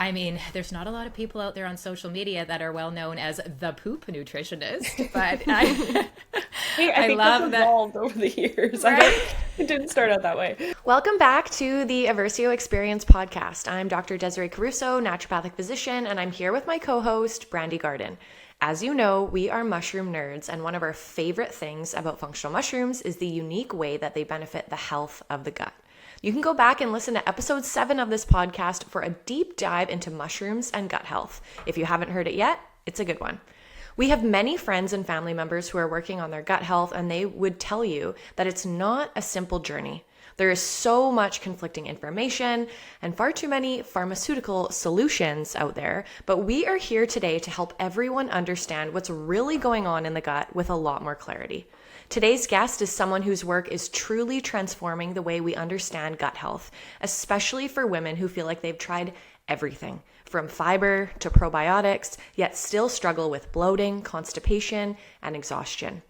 I mean, there's not a lot of people out there on social media that are well known as the Poop Nutritionist, but Hey, I I think that's love that. evolved over the years. Right? It didn't start out that way. Welcome back to the Eversio Experience podcast. I'm Dr. Desiree Caruso, naturopathic physician, and I'm here with my co-host, Brandy Garden. As you know, we are mushroom nerds, and one of our favorite things about functional mushrooms is the unique way that they benefit the health of the gut. You can go back and listen to episode 7 of this podcast for a deep dive into mushrooms and gut health. If you haven't heard it yet, it's a good one. We have many friends and family members who are working on their gut health, and they would tell you that it's not a simple journey. There is so much conflicting information and far too many pharmaceutical solutions out there, but we are here today to help everyone understand what's really going on in the gut with a lot more clarity. Today's guest is someone whose work is truly transforming the way we understand gut health, especially for women who feel like they've tried everything, from fiber to probiotics, yet still struggle with bloating, constipation, and exhaustion.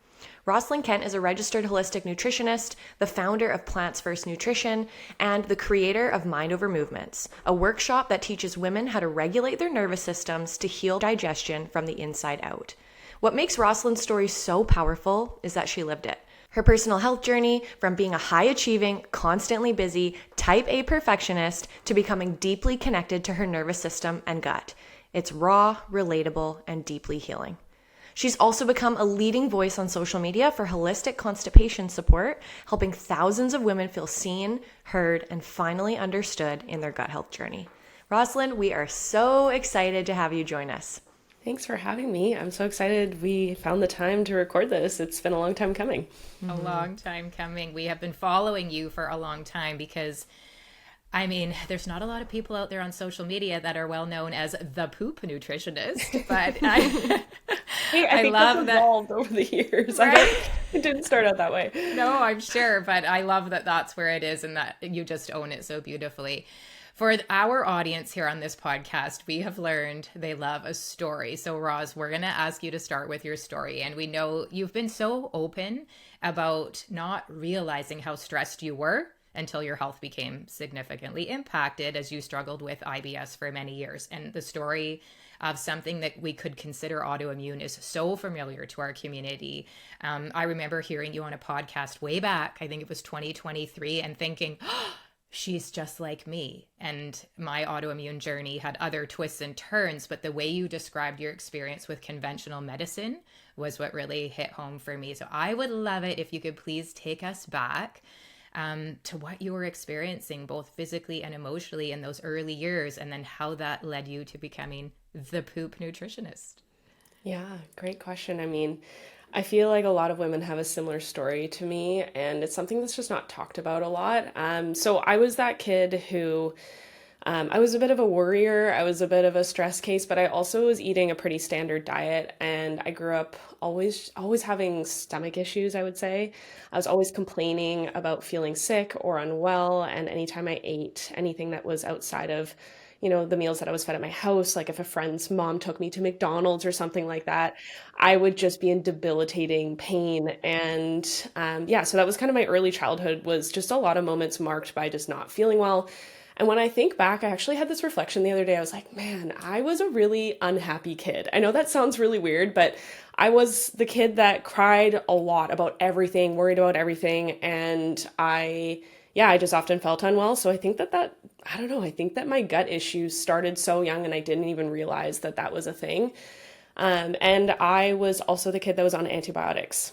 Roslyn Kent is a registered holistic nutritionist, the founder of Plants First Nutrition, and the creator of Mind Over Movements, a workshop that teaches women how to regulate their nervous systems to heal digestion from the inside out. What makes Roslyn's story so powerful is that she lived it. Her personal health journey from being a high-achieving, constantly busy, type A perfectionist to becoming deeply connected to her nervous system and gut. It's raw, relatable, and deeply healing. She's also become a leading voice on social media for holistic constipation support, helping thousands of women feel seen, heard, and finally understood in their gut health journey. Roslyn, we are so excited to have you join us. Thanks for having me. I'm so excited we found the time to record this. It's been a long time coming. A long time coming. We have been following you for a long time because, I mean, there's not a lot of people out there on social media that are well known as the Poop Nutritionist, but Hey, I think love that's evolved over the years. Right? It didn't start out that way. No, I'm sure, but I love that that's where it is and that you just own it so beautifully. For our audience here on this podcast, we have learned they love a story. So, Roz, we're going to ask you to start with your story. And we know you've been so open about not realizing how stressed you were until your health became significantly impacted as you struggled with IBS for many years. And the story of something that we could consider autoimmune is so familiar to our community. I remember hearing you on a podcast way back, I think it was 2023, and thinking, oh, she's just like me. And my autoimmune journey had other twists and turns, but the way you described your experience with conventional medicine was what really hit home for me. So I would love it if you could please take us back to what you were experiencing both physically and emotionally in those early years, and then how that led you to becoming the Poop Nutritionist. Yeah, great question. I mean, I feel like a lot of women have a similar story to me, and it's something that's just not talked about a lot. So I was that kid who, I was a bit of a worrier. I was a bit of a stress case, but I also was eating a pretty standard diet, and I grew up always having stomach issues, I would say. I was always complaining about feeling sick or unwell, and anytime I ate anything that was outside of the meals that I was fed at my house, like if a friend's mom took me to McDonald's or something like that, I would just be in debilitating pain. And so that was kind of my early childhood, was just a lot of moments marked by just not feeling well. And when I think back, I actually had this reflection the other day. I was like, man, I was a really unhappy kid. I know that sounds really weird, but I was the kid that cried a lot about everything, worried about everything. And I just often felt unwell. So I think I think that my gut issues started so young and I didn't even realize that that was a thing. And I was also the kid that was on antibiotics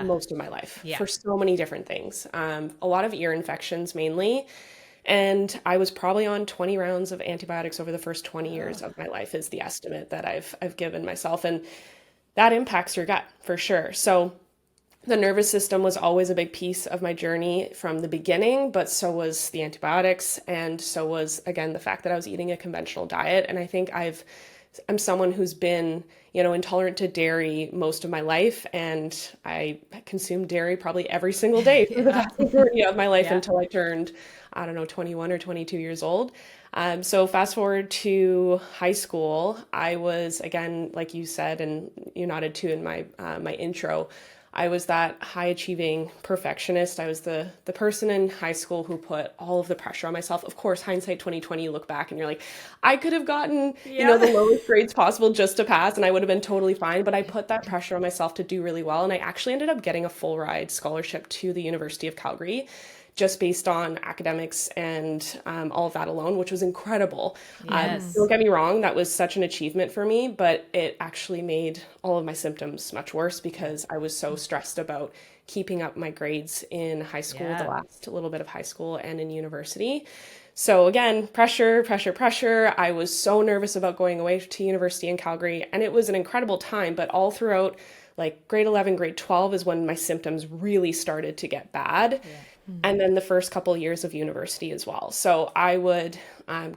most of my life for so many different things. A lot of ear infections mainly. And I was probably on 20 rounds of antibiotics over the first 20 years of my life is the estimate that I've given myself. And that impacts your gut for sure. So the nervous system was always a big piece of my journey from the beginning, but so was the antibiotics. And so was, again, the fact that I was eating a conventional diet. And I think I'm someone who's been, intolerant to dairy most of my life. And I consumed dairy probably every single day for the vast majority of my life until I turned, 21 or 22 years old. So fast forward to high school, I was, again, like you said, and you nodded to in my intro, I was that high achieving perfectionist. I was the person in high school who put all of the pressure on myself. Of course, hindsight 2020, you look back and you're like, I could have gotten, the lowest grades possible just to pass and I would have been totally fine. But I put that pressure on myself to do really well. And I actually ended up getting a full ride scholarship to the University of Calgary, just based on academics and all of that alone, which was incredible. Yes. Don't get me wrong, that was such an achievement for me, but it actually made all of my symptoms much worse because I was so stressed about keeping up my grades in high school, the last little bit of high school, and in university. So again, pressure, pressure, pressure. I was so nervous about going away to university in Calgary, and it was an incredible time, but all throughout like grade 11, grade 12 is when my symptoms really started to get bad. And then the first couple of years of university as well. So I would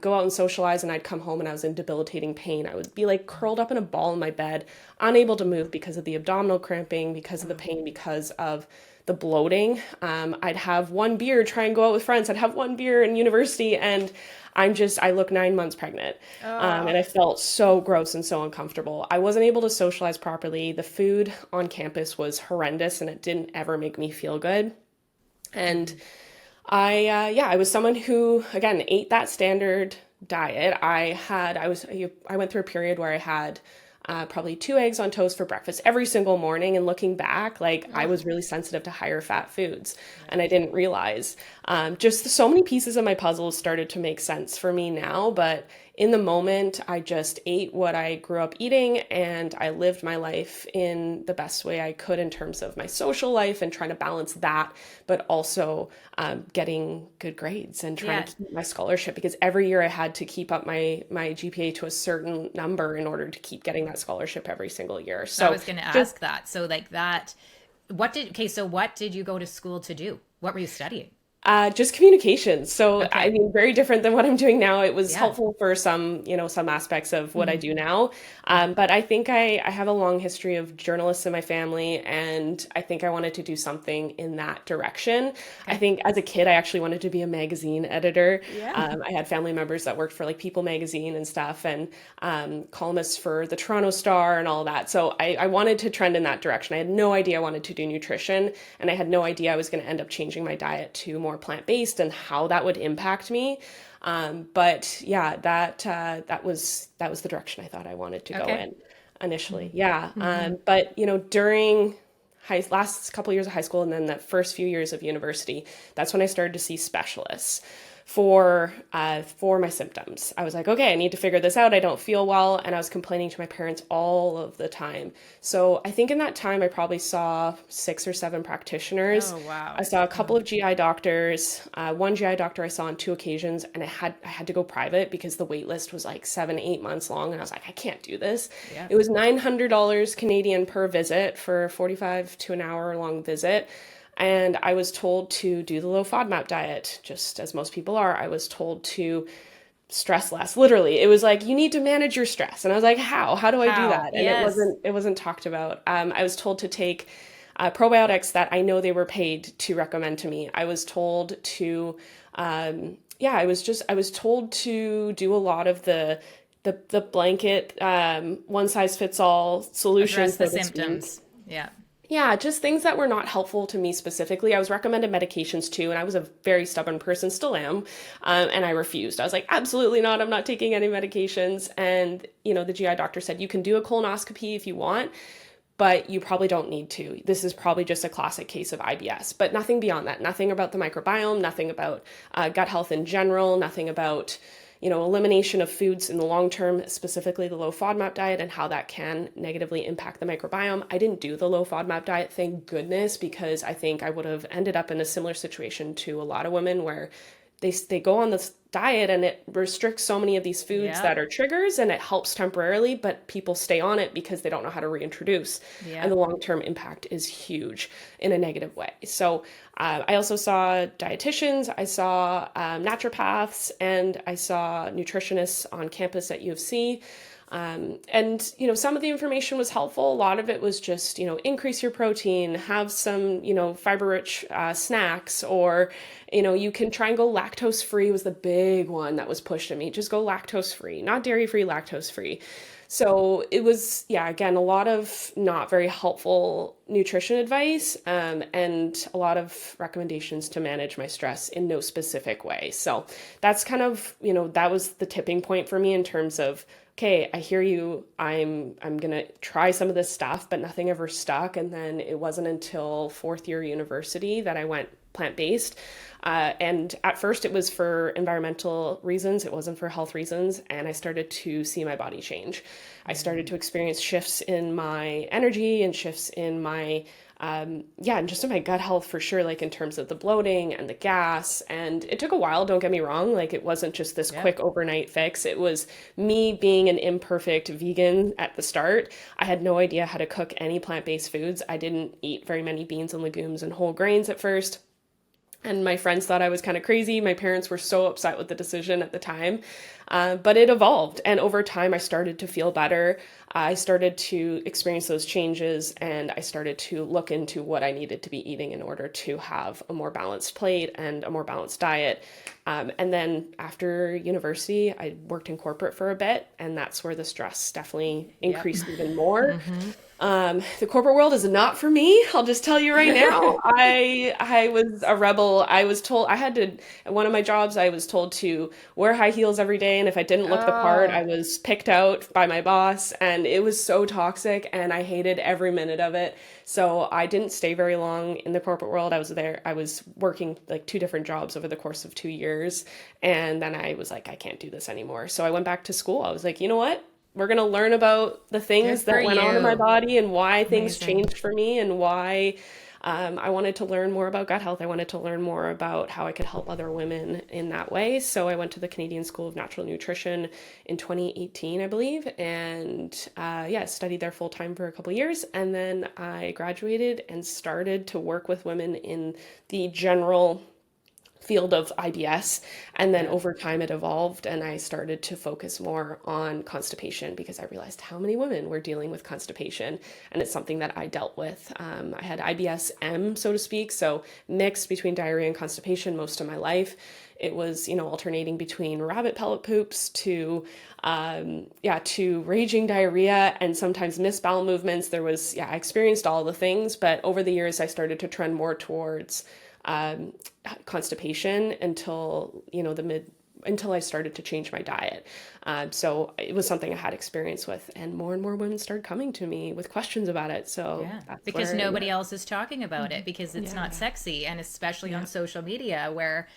go out and socialize, and I'd come home and I was in debilitating pain. I would be like curled up in a ball in my bed, unable to move because of the abdominal cramping, because of the pain, because of the bloating. I'd have one beer, try and go out with friends. I'd have one beer in university, and I look 9 months pregnant. And I felt so gross and so uncomfortable. I wasn't able to socialize properly. The food on campus was horrendous, and it didn't ever make me feel good. And I was someone who, again, ate that standard diet. I went through a period where I had probably 2 eggs on toast for breakfast every single morning. And looking back, I was really sensitive to higher fat foods, and I didn't realize. Just so many pieces of my puzzle started to make sense for me now, but in the moment, I just ate what I grew up eating, and I lived my life in the best way I could in terms of my social life and trying to balance that, but also getting good grades and trying to keep my scholarship, because every year I had to keep up my GPA to a certain number in order to keep getting that scholarship every single year. So I was going to ask that. So like that, what did you go to school to do? What were you studying? Just communications. So, Okay. I mean, very different than what I'm doing now. It was helpful for some aspects of what I do now. But I think I have a long history of journalists in my family, and I think I wanted to do something in that direction. Okay. I think as a kid, I actually wanted to be a magazine editor. I had family members that worked for like People magazine and stuff, and columnists for the Toronto Star and all that. So I wanted to trend in that direction. I had no idea I wanted to do nutrition, and I had no idea I was going to end up changing my diet to more plant-based and how that would impact me. But yeah, that was the direction I thought I wanted to go in initially. But during last couple of years of high school and then the first few years of university, that's when I started to see specialists for my symptoms. I was like, okay, I need to figure this out. I don't feel well. And I was complaining to my parents all of the time. So I think in that time, I probably saw 6 or 7 practitioners. Oh, wow. I saw a couple of GI doctors. One GI doctor I saw on 2 occasions, and I had to go private because the wait list was like 7-8 months long. And I was like, I can't do this. Yeah. It was $900 Canadian per visit for 45 to an hour long visit. And I was told to do the low FODMAP diet, just as most people are. I was told to stress less. Literally, it was like, you need to manage your stress. And I was like, how? How do I do that? And it wasn't talked about. I was told to take probiotics that I know they were paid to recommend to me. I was told to, I was told to do a lot of the blanket one size fits all solutions. Address the symptoms. Yeah. Yeah, just things that were not helpful to me specifically. I was recommended medications too, and I was a very stubborn person, still am, and I refused. I was like, absolutely not, I'm not taking any medications. And, the GI doctor said, you can do a colonoscopy if you want, but you probably don't need to. This is probably just a classic case of IBS, but nothing beyond that. Nothing about the microbiome, nothing about gut health in general, nothing about elimination of foods in the long term, specifically the low FODMAP diet and how that can negatively impact the microbiome. I didn't do the low FODMAP diet, thank goodness, because I think I would have ended up in a similar situation to a lot of women where they go on this diet and it restricts so many of these foods that are triggers, and it helps temporarily, but people stay on it because they don't know how to reintroduce. And the long-term impact is huge in a negative way. So I also saw dietitians, I saw naturopaths, and I saw nutritionists on campus at U of C. And some of the information was helpful. A lot of it was just, increase your protein, have some, fiber-rich snacks, or, you can try and go lactose-free was the big one that was pushed at me. Just go lactose-free, not dairy-free, lactose-free. So it was, yeah, again, a lot of not very helpful nutrition advice, and a lot of recommendations to manage my stress in no specific way. So that's kind of, that was the tipping point for me in terms of, okay, I hear you. I'm gonna try some of this stuff, but nothing ever stuck. And then it wasn't until fourth year university that I went plant-based. And at first it was for environmental reasons. It wasn't for health reasons. And I started to see my body change. I started to experience shifts in my energy and shifts in my, and just in my gut health for sure, like in terms of the bloating and the gas. And it took a while, don't get me wrong. Like it wasn't just this quick overnight fix. It was me being an imperfect vegan at the start. I had no idea how to cook any plant-based foods. I didn't eat very many beans and legumes and whole grains at first. And my friends thought I was kind of crazy. My parents were so upset with the decision at the time. But it evolved. And over time, I started to feel better. I started to experience those changes, and I started to look into what I needed to be eating in order to have a more balanced plate and a more balanced diet. And then after university, I worked in corporate for a bit, and that's where the stress definitely increased even more. The corporate world is not for me. I'll just tell you right now. I was a rebel. I was told I had to, at one of my jobs, I was told to wear high heels every day. And if I didn't look the part, I was picked out by my boss. And it was so toxic, and I hated every minute of it. So I didn't stay very long in the corporate world. I was working like 2 different jobs over the course of 2 years. And then I was like, I can't do this anymore. So I went back to school. I was like, you know what? We're going to learn about the things that went on in my body and why things changed for me, and why I wanted to learn more about gut health. I wanted to learn more about how I could help other women in that way. So I went to the Canadian School of Natural Nutrition in 2018, I believe, and studied there full time for a couple of years. And then I graduated and started to work with women in the general field of IBS. And then over time it evolved, and I started to focus more on constipation because I realized how many women were dealing with constipation. And it's something that I dealt with. I had IBS-M, so to speak, so mixed between diarrhea and constipation most of my life. It was, alternating between rabbit pellet poops to raging diarrhea and sometimes missed bowel movements. I experienced all the things, but over the years I started to trend more towards constipation until I started to change my diet. So it was something I had experience with, and more women started coming to me with questions about it. So because nobody else is talking about it, because it's not sexy, and especially on social media, where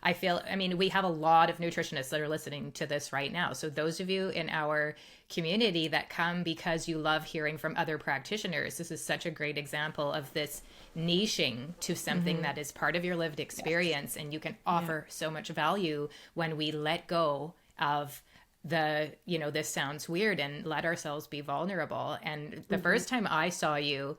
we have a lot of nutritionists that are listening to this right now. So those of you in our community that come because you love hearing from other practitioners, this is such a great example of this niching to something that is part of your lived experience. And you can offer so much value when we let go of the, this sounds weird, and let ourselves be vulnerable. And the first time I saw you,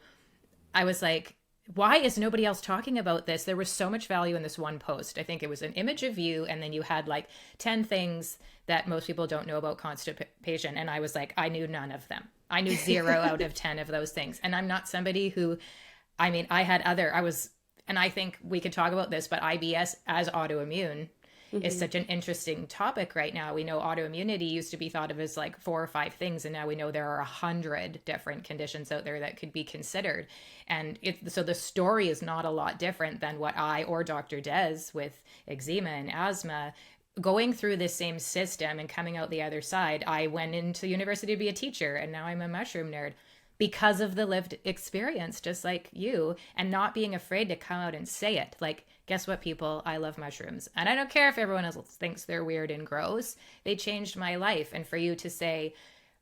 I was like, why is nobody else talking about this? There was so much value in this one post. I think it was an image of you, and then you had like 10 things that most people don't know about constipation. And I was like, I knew none of them. I knew 0 out of 10 of those things. And I'm not somebody who, and I think we could talk about this, but IBS as autoimmune is such an interesting topic right now. We know autoimmunity used to be thought of as like 4 or 5 things, and now we know there are 100 different conditions out there that could be considered. And so the story is not a lot different than what I or Dr. Des with eczema and asthma, going through the same system and coming out the other side. I went into university to be a teacher, and now I'm a mushroom nerd because of the lived experience, just like you, and not being afraid to come out and say it. Like, guess what, people? I love mushrooms. And I don't care if everyone else thinks they're weird and gross. They changed my life. And for you to say,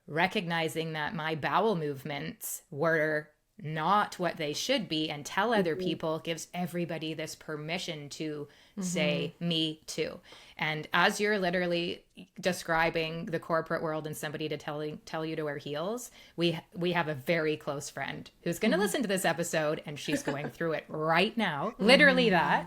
recognizing that my bowel movements were not what they should be, and tell other people, gives everybody this permission to say, me too. And as you're literally describing the corporate world and somebody to tell you to wear heels, we have a very close friend who's going to listen to this episode, and she's going through it right now, literally that.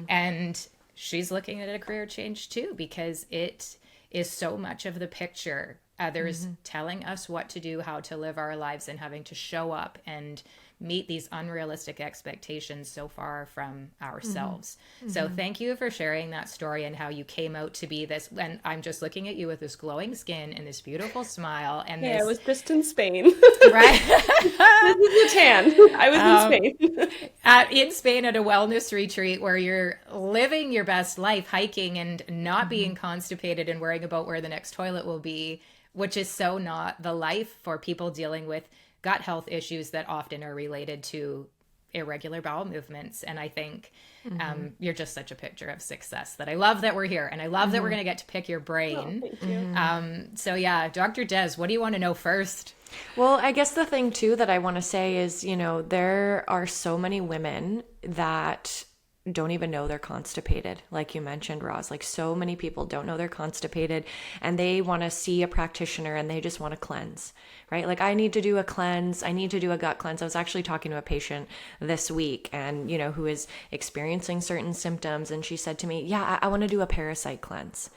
And she's looking at a career change too, because it is so much of the picture. Others telling us what to do, how to live our lives, and having to show up and meet these unrealistic expectations so far from ourselves. So thank you for sharing that story and how you came out to be this. And I'm just looking at you with this glowing skin and this beautiful smile and Yeah, I this, was just in Spain. right? This is a tan. I was in Spain. In Spain at a wellness retreat where you're living your best life, hiking and not being constipated and worrying about where the next toilet will be, which is so not the life for people dealing with gut health issues that often are related to irregular bowel movements. And I think you're just such a picture of success that I love that we're here. And I love that we're going to get to pick your brain. Thank you. So yeah, Dr. Des, what do you want to know first? Well, I guess the thing too that I want to say is, there are so many women that don't even know they're constipated. Like you mentioned, Roz, like so many people don't know they're constipated and they want to see a practitioner and they just want to cleanse, right? Like I need to do a cleanse. I need to do a gut cleanse. I was actually talking to a patient this week and, who is experiencing certain symptoms. And she said to me, yeah, I want to do a parasite cleanse.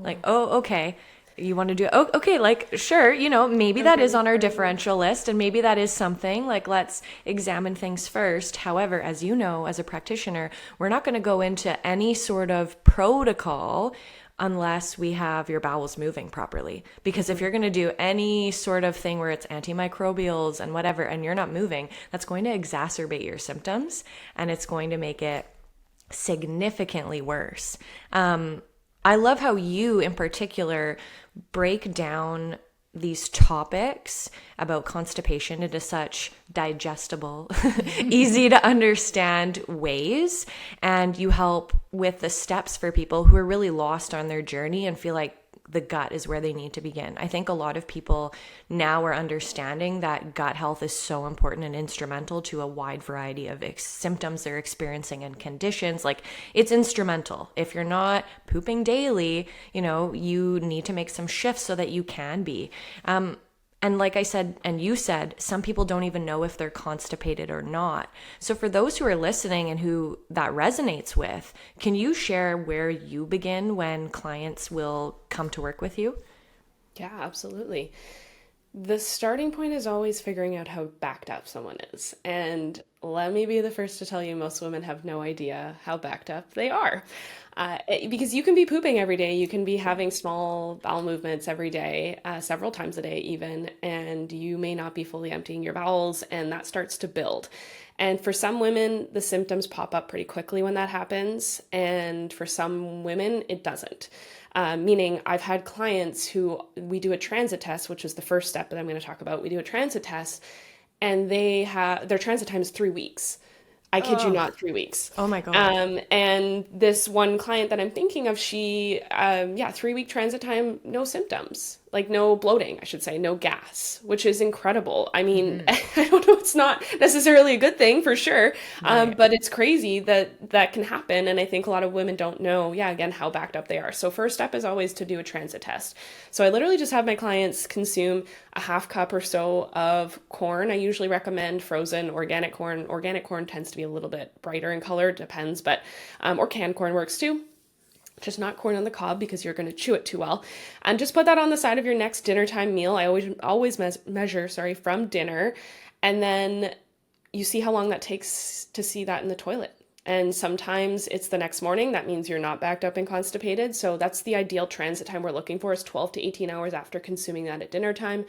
Like, oh, okay. You want to do, oh, okay, like, sure, maybe that is on our differential list and maybe that is something, like, let's examine things first. However, as you know, as a practitioner, we're not going to go into any sort of protocol unless we have your bowels moving properly. Because if you're going to do any sort of thing where it's antimicrobials and whatever, and you're not moving, that's going to exacerbate your symptoms and it's going to make it significantly worse. I love how you in particular break down these topics about constipation into such digestible, easy to understand ways. And you help with the steps for people who are really lost on their journey and feel like the gut is where they need to begin. I think a lot of people now are understanding that gut health is so important and instrumental to a wide variety of symptoms they're experiencing and conditions. Like it's instrumental. If you're not pooping daily, you need to make some shifts so that you can be. And like I said, and you said, some people don't even know if they're constipated or not. So for those who are listening and who that resonates with, can you share where you begin when clients will come to work with you? Yeah, absolutely. The starting point is always figuring out how backed up someone is. And let me be the first to tell you, most women have no idea how backed up they are. Because you can be pooping every day, you can be having small bowel movements every day, several times a day even, and you may not be fully emptying your bowels, and that starts to build. And for some women, the symptoms pop up pretty quickly when that happens, and for some women, it doesn't. Meaning I've had clients who we do a transit test, which is the first step that I'm going to talk about. We do a transit test, and their transit time is 3 weeks. I kid you not, 3 weeks. Oh my God. And this one client that I'm thinking of, she, 3-week transit time, no symptoms, like no bloating, I should say, no gas, which is incredible. I mean, I don't know, it's not necessarily a good thing for sure, Right. but it's crazy that can happen. And I think a lot of women don't know, again, how backed up they are. So first step is always to do a transit test. So I literally just have my clients consume a half cup or so of corn. I usually recommend frozen organic corn. Organic corn tends to be a little bit brighter in color, depends, but or canned corn works too. Just not corn on the cob because you're going to chew it too well. And just put that on the side of your next dinner time meal. I always measure from dinner, and then you see how long that takes to see that in the toilet. And sometimes it's the next morning. That means you're not backed up and constipated. So that's the ideal transit time we're looking for, is 12 to 18 hours after consuming that at dinner time.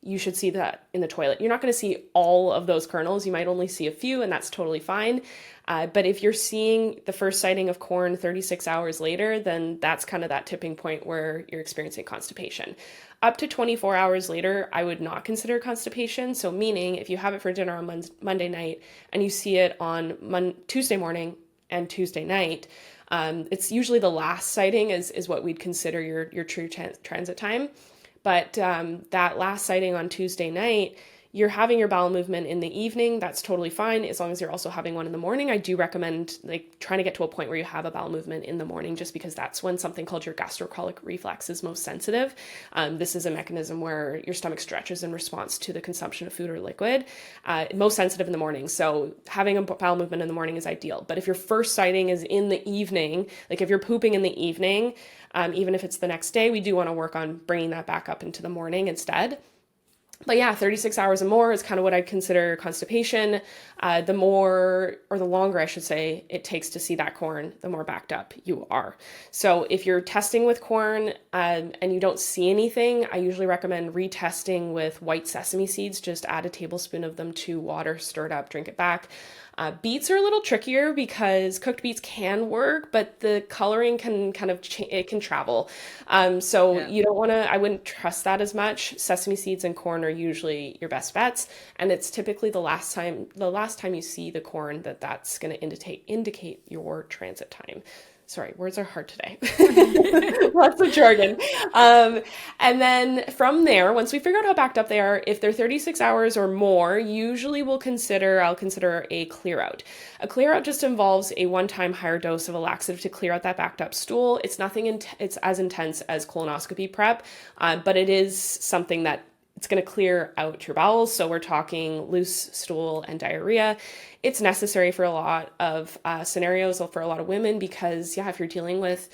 You should see that in the toilet. You're not going to see all of those kernels. You might only see a few, and that's totally fine. But if you're seeing the first sighting of corn 36 hours later, then that's kind of that tipping point where you're experiencing constipation. Up to 24 hours later, I would not consider constipation. So meaning if you have it for dinner on Monday night and you see it on Tuesday morning and Tuesday night, it's usually the last sighting is what we'd consider your true transit time. But that last sighting on Tuesday night, you're having your bowel movement in the evening. That's totally fine, as long as you're also having one in the morning. I do recommend trying to get to a point where you have a bowel movement in the morning, just because that's when something called your gastrocolic reflex is most sensitive. This is a mechanism where your stomach stretches in response to the consumption of food or liquid. Most sensitive in the morning. So having a bowel movement in the morning is ideal. But if your first sighting is in the evening, like if you're pooping in the evening, even if it's the next day, we do want to work on bringing that back up into the morning instead. But yeah, 36 hours or more is kind of what I'd consider constipation. The more, or the longer I should say, it takes to see that corn, the more backed up you are. So if you're testing with corn and you don't see anything, I usually recommend retesting with white sesame seeds. Just add a tablespoon of them to water, stir it up, drink it back. Beets are a little trickier because cooked beets can work, but the coloring can kind of it can travel. So Yeah. you don't want to, I wouldn't trust that as much. Sesame seeds and corn are usually your best bets, and it's typically the last time you see the corn that's going to indicate your transit time. Sorry, words are hard today. Lots of jargon. And then from there, once we figure out how backed up they are, if they're 36 hours or more, usually I'll consider a clear out. A clear out just involves a one-time higher dose of a laxative to clear out that backed up stool. It's it's as intense as colonoscopy prep, but it is something that it's going to clear out your bowels. So we're talking loose stool and diarrhea. It's necessary for a lot of scenarios for a lot of women because, yeah, if you're dealing with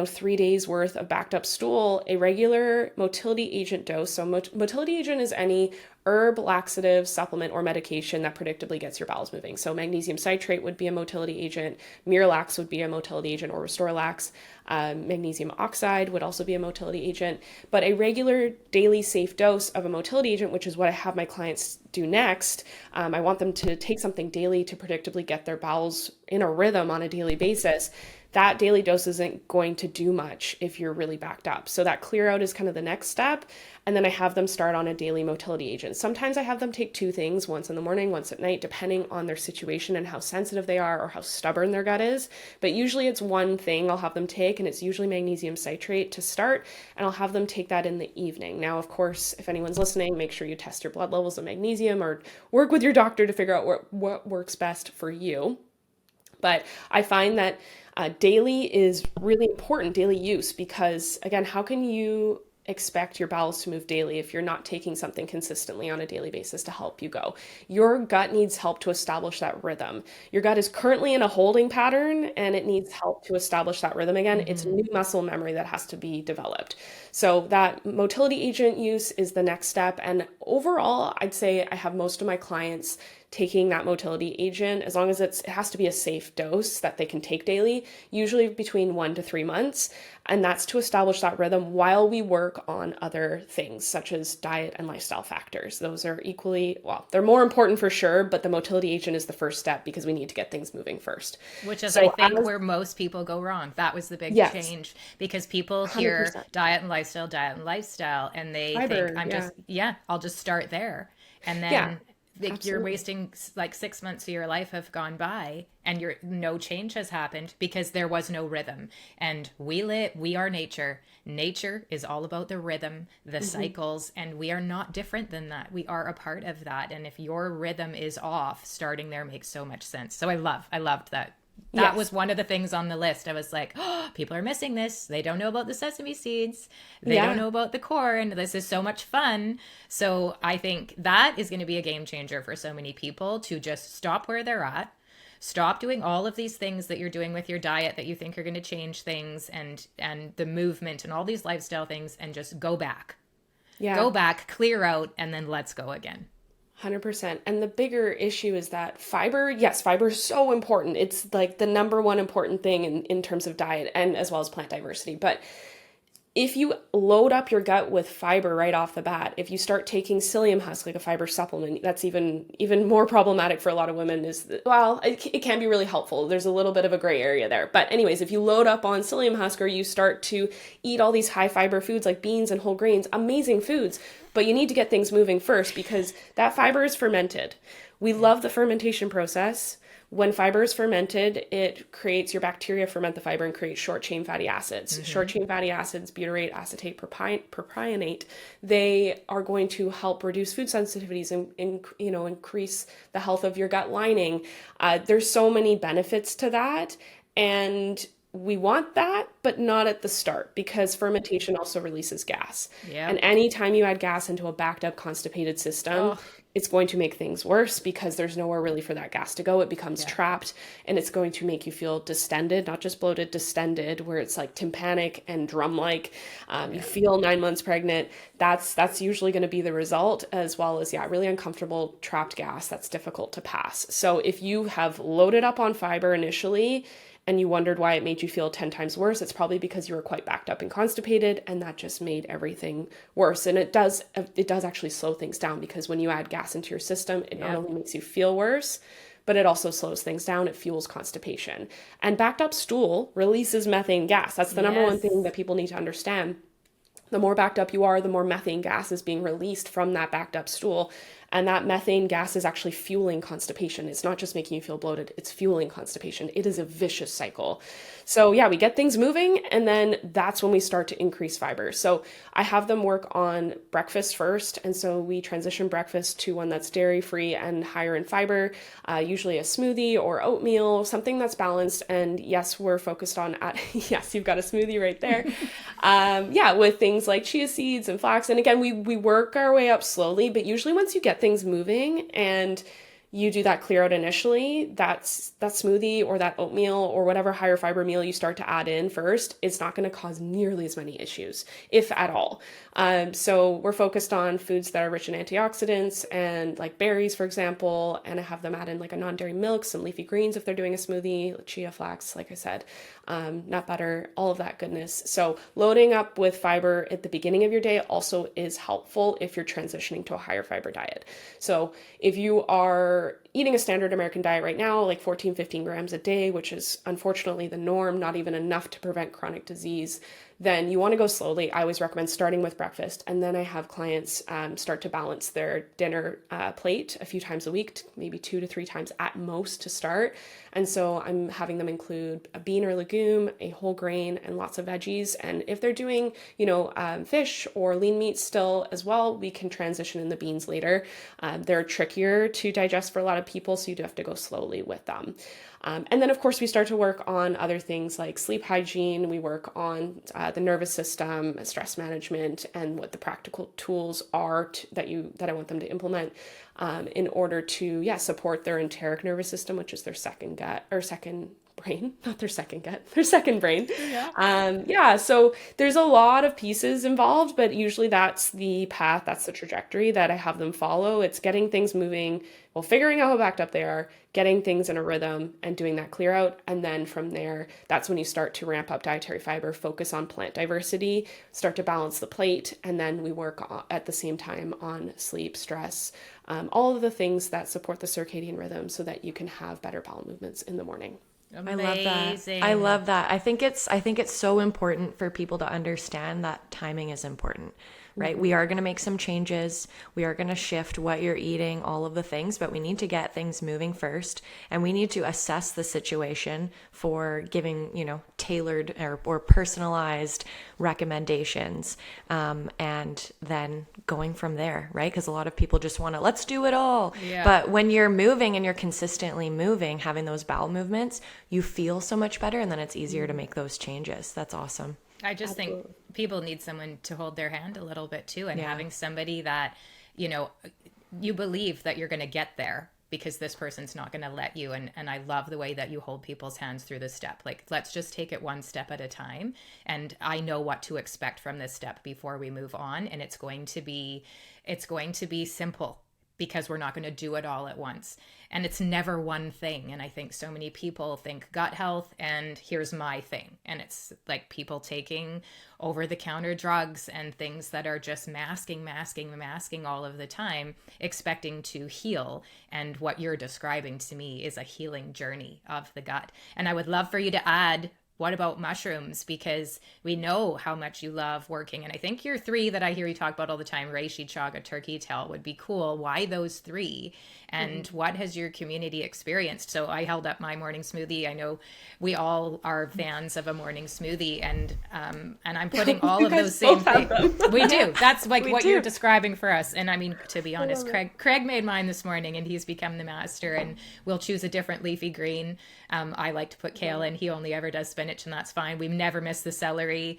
3 days worth of backed up stool, a regular motility agent dose. So motility agent is any herb, laxative, supplement, or medication that predictably gets your bowels moving. So magnesium citrate would be a motility agent. Miralax would be a motility agent, or Restorelax. Magnesium oxide would also be a motility agent. But a regular daily safe dose of a motility agent, which is what I have my clients do next, I want them to take something daily to predictably get their bowels in a rhythm on a daily basis. That daily dose isn't going to do much if you're really backed up. So that clear out is kind of the next step. And then I have them start on a daily motility agent. Sometimes I have them take two things, once in the morning, once at night, depending on their situation and how sensitive they are or how stubborn their gut is. But usually it's one thing I'll have them take, and it's usually magnesium citrate to start, and I'll have them take that in the evening. Now, of course, if anyone's listening, make sure you test your blood levels of magnesium or work with your doctor to figure out what works best for you. But I find that daily is really important, daily use, because again, how can you expect your bowels to move daily if you're not taking something consistently on a daily basis to help you go? Your gut needs help to establish that rhythm. Your gut is currently in a holding pattern and it needs help to establish that rhythm again. It's new muscle memory that has to be developed. So that motility agent use is the next step. And overall, I'd say I have most of my clients taking that motility agent, as long as it has to be a safe dose that they can take daily, usually between 1 to 3 months. And that's to establish that rhythm while we work on other things such as diet and lifestyle factors. Those are equally, well, they're more important for sure, but the motility agent is the first step because we need to get things moving first. Which is, so, I think, where most people go wrong. That was the big change, because people hear 100%. diet and lifestyle, and they think, I'll just start there. And then you're wasting like 6 months of your life have gone by and no change has happened because there was no rhythm. And we are nature. Nature is all about the rhythm, the cycles, and we are not different than that. We are a part of that. And if your rhythm is off, starting there makes so much sense. So I loved that. That was one of the things on the list. I was like, oh, people are missing this. They don't know about the sesame seeds. They don't know about the corn. This is so much fun. So I think that is going to be a game changer for so many people, to just stop where they're at. Stop doing all of these things that you're doing with your diet that you think are going to change things, and the movement and all these lifestyle things, and just go back. Yeah. Go back, clear out, and then let's go again. 100%. And the bigger issue is that fiber is so important. It's like the number one important thing in terms of diet, and as well as plant diversity. But if you load up your gut with fiber right off the bat, if you start taking psyllium husk, like a fiber supplement, that's even more problematic for a lot of women. It can be really helpful. There's a little bit of a gray area there. But anyways, if you load up on psyllium husk, or you start to eat all these high fiber foods like beans and whole grains, amazing foods, but you need to get things moving first because that fiber is fermented. We love the fermentation process. When fiber is fermented, your bacteria ferment the fiber and create short-chain fatty acids. Short-chain fatty acids, butyrate, acetate, propionate, they are going to help reduce food sensitivities and increase the health of your gut lining. There's so many benefits to that. And we want that, but not at the start, because fermentation also releases gas. Yeah. And anytime you add gas into a backed up, constipated system, it's going to make things worse because there's nowhere really for that gas to go. It becomes trapped, and it's going to make you feel distended, not just bloated, distended, where it's like tympanic and drum-like. You feel 9 months pregnant. That's usually going to be the result, as well as, really uncomfortable trapped gas that's difficult to pass. So if you have loaded up on fiber initially, and you wondered why it made you feel 10 times worse, it's probably because you were quite backed up and constipated, and that just made everything worse. And it does actually slow things down, because when you add gas into your system, it not only makes you feel worse, but it also slows things down. It fuels constipation. And backed up stool releases methane gas. That's the number one thing that people need to understand. The more backed up you are, the more methane gas is being released from that backed up stool. And that methane gas is actually fueling constipation. It's not just making you feel bloated, it's fueling constipation. It is a vicious cycle. So we get things moving, and then that's when we start to increase fiber. So I have them work on breakfast first. And so we transition breakfast to one that's dairy-free and higher in fiber, usually a smoothie or oatmeal, something that's balanced. And yes, we're focused on, yes, you've got a smoothie right there. With things like chia seeds and flax. And again, we work our way up slowly, but usually once you get things moving and you do that clear out initially, that smoothie or that oatmeal or whatever higher fiber meal you start to add in first, it's not going to cause nearly as many issues, if at all. So we're focused on foods that are rich in antioxidants, and like berries, for example, and I have them add in like a non-dairy milk, some leafy greens if they're doing a smoothie, chia, flax, like I said, nut butter, all of that goodness. So loading up with fiber at the beginning of your day also is helpful if you're transitioning to a higher fiber diet. So if you are eating a standard American diet right now, like 14, 15 grams a day, which is unfortunately the norm, not even enough to prevent chronic disease, then you want to go slowly. I always recommend starting with breakfast. And then I have clients start to balance their dinner plate a few times a week, maybe 2 to 3 times at most to start. And so I'm having them include a bean or legume, a whole grain, and lots of veggies. And if they're doing, fish or lean meat still as well, we can transition in the beans later. They're trickier to digest for a lot of people, so you do have to go slowly with them. And then, of course, we start to work on other things like sleep hygiene. We work on the nervous system, stress management, and what the practical tools are that I want them to implement in order to, support their enteric nervous system, which is their second gut or second brain, not their second gut, their second brain. So there's a lot of pieces involved, but usually that's the path, that's the trajectory that I have them follow. It's getting things moving, figuring out how backed up they are, getting things in a rhythm and doing that clear out. And then from there, that's when you start to ramp up dietary fiber, focus on plant diversity, start to balance the plate. And then we work at the same time on sleep, stress, all of the things that support the circadian rhythm so that you can have better bowel movements in the morning. Amazing. I love that. I think it's so important for people to understand that timing is important, right? We are going to make some changes. We are going to shift what you're eating, all of the things, but we need to get things moving first, and we need to assess the situation for giving, tailored or personalized recommendations, and then going from there, right? Because a lot of people just want to, let's do it all. Yeah. But when you're moving and you're consistently moving, having those bowel movements, you feel so much better, and then it's easier to make those changes. That's awesome. I just think people need someone to hold their hand a little bit too, and having somebody that, you believe that you're going to get there, because this person's not going to let you. And I love the way that you hold people's hands through the step. Like, let's just take it one step at a time. And I know what to expect from this step before we move on. And it's going to be simple, because we're not going to do it all at once. And it's never one thing. And I think so many people think gut health and here's my thing. And it's like people taking over-the-counter drugs and things that are just masking all of the time, expecting to heal. And what you're describing to me is a healing journey of the gut. And I would love for you to add, what about mushrooms? Because we know how much you love working. And I think your 3 that I hear you talk about all the time, reishi, chaga, turkey tail, would be cool. Why those 3? And what has your community experienced? So I held up my morning smoothie. I know we all are fans of a morning smoothie, and I'm putting all of those same things. We do. That's like what you're describing for us. And I mean, to be honest, Craig made mine this morning, and he's become the master. And we'll choose a different leafy green. I like to put kale in. He only ever does spinach. spinach, and that's fine. We never miss the celery.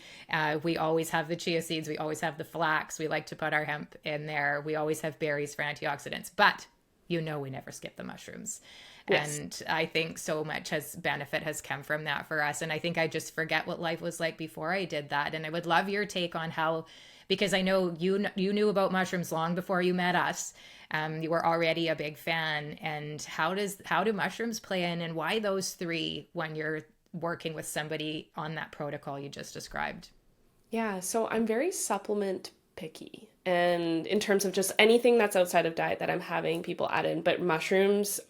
We always have the chia seeds. We always have the flax. We like to put our hemp in there. We always have berries for antioxidants, but we never skip the mushrooms. Yes. And I think so much benefit has come from that for us. And I think I just forget what life was like before I did that. And I would love your take on how, because I know you knew about mushrooms long before you met us. You were already a big fan. And how do mushrooms play in, and why those three when you're working with somebody on that protocol you just described? Yeah, so I'm very supplement picky. And in terms of just anything that's outside of diet that I'm having people add in, but mushrooms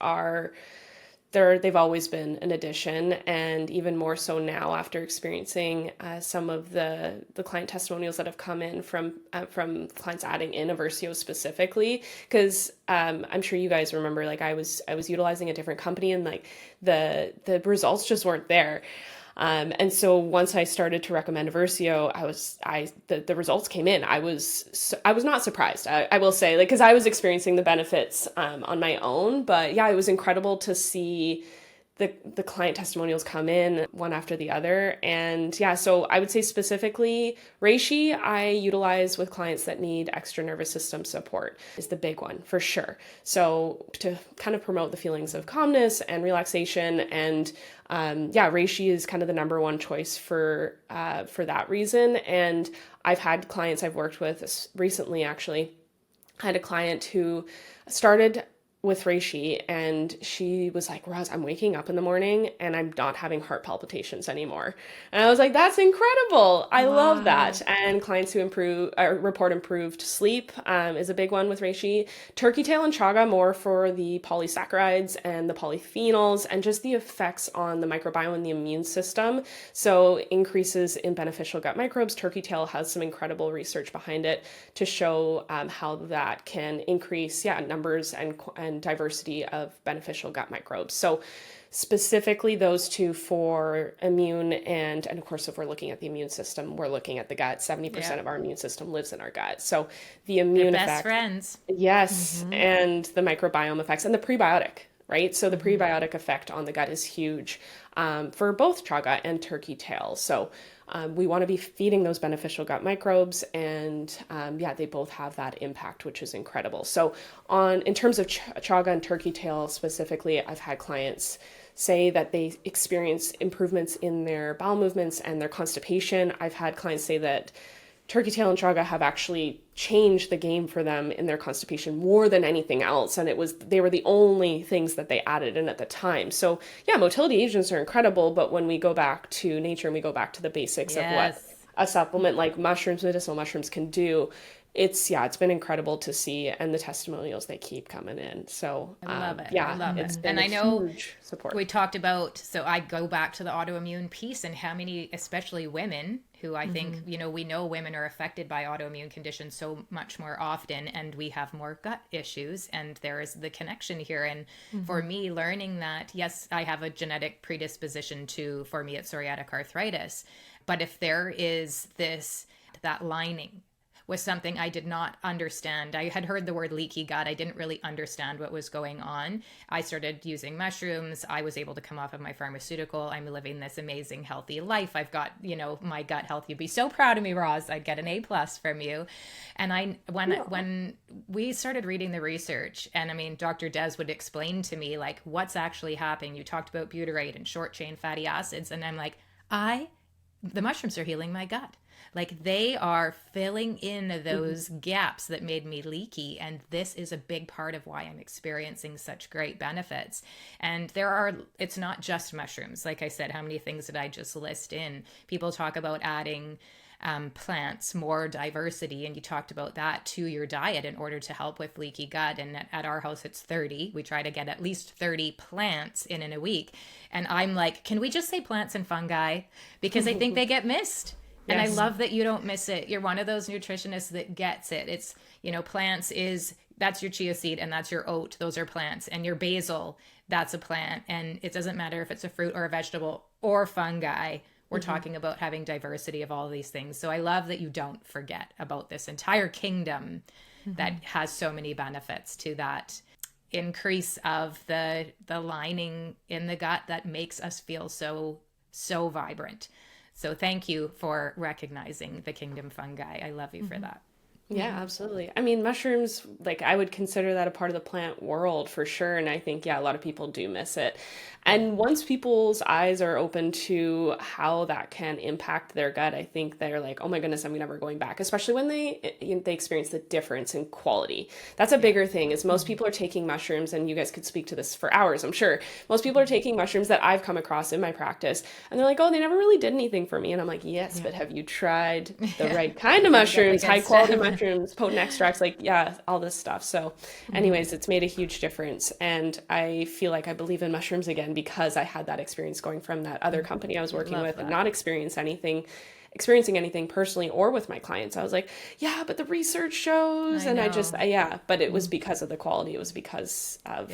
they've always been an addition, and even more so now after experiencing some of the client testimonials that have come in from clients adding in Eversio specifically, because I'm sure you guys remember, like I was utilizing a different company, and like the results just weren't there. And so once I started to recommend Eversio, the results came in. I was not surprised. I will say, like, cause I was experiencing the benefits, on my own, but yeah, it was incredible to see the client testimonials come in one after the other. And yeah, so I would say specifically reishi, I utilize with clients that need extra nervous system support is the big one for sure. So to kind of promote the feelings of calmness and relaxation, and yeah, reishi is kind of the number one choice for that reason. And I've had clients I've worked with recently, actually, I had a client who started with reishi, and she was like, Roz, I'm waking up in the morning and I'm not having heart palpitations anymore. And I was like, that's incredible. I love that. And clients who report improved sleep is a big one with reishi. Turkey tail and chaga more for the polysaccharides and the polyphenols, and just the effects on the microbiome and the immune system. So increases in beneficial gut microbes. Turkey tail has some incredible research behind it to show how that can increase numbers and diversity of beneficial gut microbes. So specifically those two for immune, and of course, if we're looking at the immune system, we're looking at the gut. 70% of our immune system lives in our gut. So the immune effects, best friends. Yes. And the microbiome effects and the prebiotic, right? So the prebiotic effect on the gut is huge for both chaga and turkey tail. So we want to be feeding those beneficial gut microbes, and they both have that impact, which is incredible. So in terms of chaga and turkey tail specifically, I've had clients say that they experience improvements in their bowel movements and their constipation. I've had clients say that turkey tail and chaga have actually changed the game for them in their constipation more than anything else. And they were the only things that they added in at the time. So yeah, motility agents are incredible, but when we go back to nature and we go back to the basics of what a supplement like medicinal mushrooms can do, it's been incredible to see, and the testimonials, they keep coming in. So I love it. Yeah, I love it's it. been And I know huge support. we talked about, so I go back to the autoimmune piece, and how many, especially women, who I think, we know women are affected by autoimmune conditions so much more often, and we have more gut issues, and there is the connection here. And for me, learning that, yes, I have a genetic predisposition for me, it's psoriatic arthritis, but if there is that lining was something I did not understand. I had heard the word leaky gut. I didn't really understand what was going on. I started using mushrooms. I was able to come off of my pharmaceutical. I'm living this amazing, healthy life. I've got, my gut health. You'd be so proud of me, Roz. I'd get an A+ from you. And when we started reading the research, and I mean, Dr. Des would explain to me, like, what's actually happening. You talked about butyrate and short chain fatty acids. And I'm like, the mushrooms are healing my gut. Like, they are filling in those gaps that made me leaky. And this is a big part of why I'm experiencing such great benefits. And it's not just mushrooms. Like I said, how many things did I just list in? People talk about adding plants, more diversity. And you talked about that to your diet in order to help with leaky gut. And at our house, it's 30. We try to get at least 30 plants in a week. And I'm like, can we just say plants and fungi? Because I think they get missed. And I love that you don't miss it. You're one of those nutritionists that gets it. It's, plants that's your chia seed and that's your oat. Those are plants. And your basil, that's a plant. And it doesn't matter if it's a fruit or a vegetable or fungi. We're talking about having diversity of all of these things. So I love that you don't forget about this entire kingdom that has so many benefits to that increase of the lining in the gut that makes us feel so so vibrant. So thank you for recognizing the kingdom fungi. I love you for that. Yeah, absolutely. I mean, mushrooms, like I would consider that a part of the plant world for sure. And I think, yeah, a lot of people do miss it. And once people's eyes are open to how that can impact their gut, I think they're like, oh my goodness, I'm never going back, especially when they experience the difference in quality. That's a bigger thing is most people are taking mushrooms, and you guys could speak to this for hours, I'm sure. Most people are taking mushrooms that I've come across in my practice, and they're like, oh, they never really did anything for me. And I'm like, yes, but have you tried the right kind of mushrooms, high quality mushrooms, potent extracts, like, yeah, all this stuff. So anyways, it's made a huge difference. And I feel like I believe in mushrooms again because I had that experience going from that other company I was working with and not experiencing anything personally or with my clients. I was like, yeah, but the research shows, and I just, but it was because of the quality. It was because of,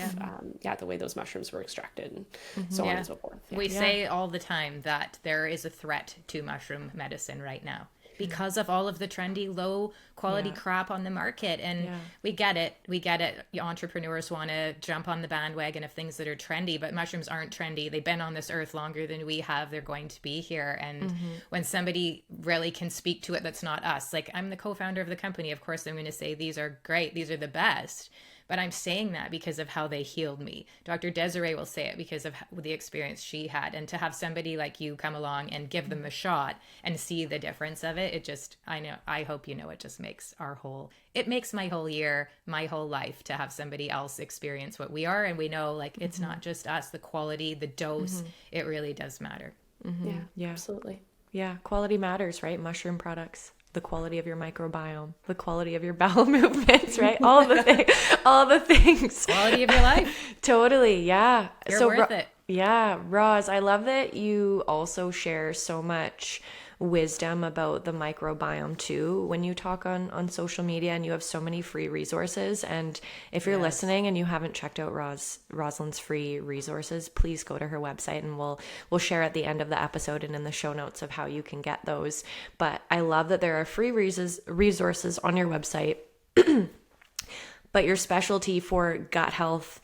the way those mushrooms were extracted and so on and so forth. Yeah. We say all the time that there is a threat to mushroom medicine right now because of all of the trendy, low quality crap on the market. And we get it. Entrepreneurs want to jump on the bandwagon of things that are trendy, but mushrooms aren't trendy. They've been on this earth longer than we have. They're going to be here. And when somebody really can speak to it, that's not us. Like, I'm the co-founder of the company. Of course, I'm going to say these are great. These are the best. But I'm saying that because of how they healed me. Dr. Desiree will say it because of the experience she had. And to have somebody like you come along and give them a shot and see the difference of it, I hope you know, it just makes it makes my whole year, my whole life to have somebody else experience what we are. And we know, like, it's not just us, the quality, the dose, it really does matter. Yeah, absolutely. Yeah, quality matters, right? Mushroom products. The quality of your microbiome, the quality of your bowel movements, right? All the things. Quality of your life. Totally, yeah. You're worth it. Yeah, Roz, I love that you also share so much wisdom about the microbiome too when you talk on social media, and you have so many free resources. And if you're listening and you haven't checked out Roslyn's free resources, please go to her website, and we'll share at the end of the episode and in the show notes of how you can get those. But I love that there are free resources on your website. But your specialty for gut health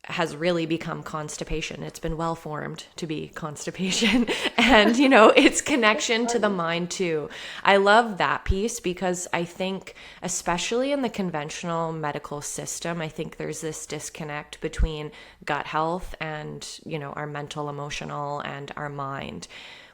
has really become constipation. It's been well formed to be constipation, and its connection to the mind too. I love that piece because I think, especially in the conventional medical system, I think there's this disconnect between gut health and, our mental, emotional, and our mind.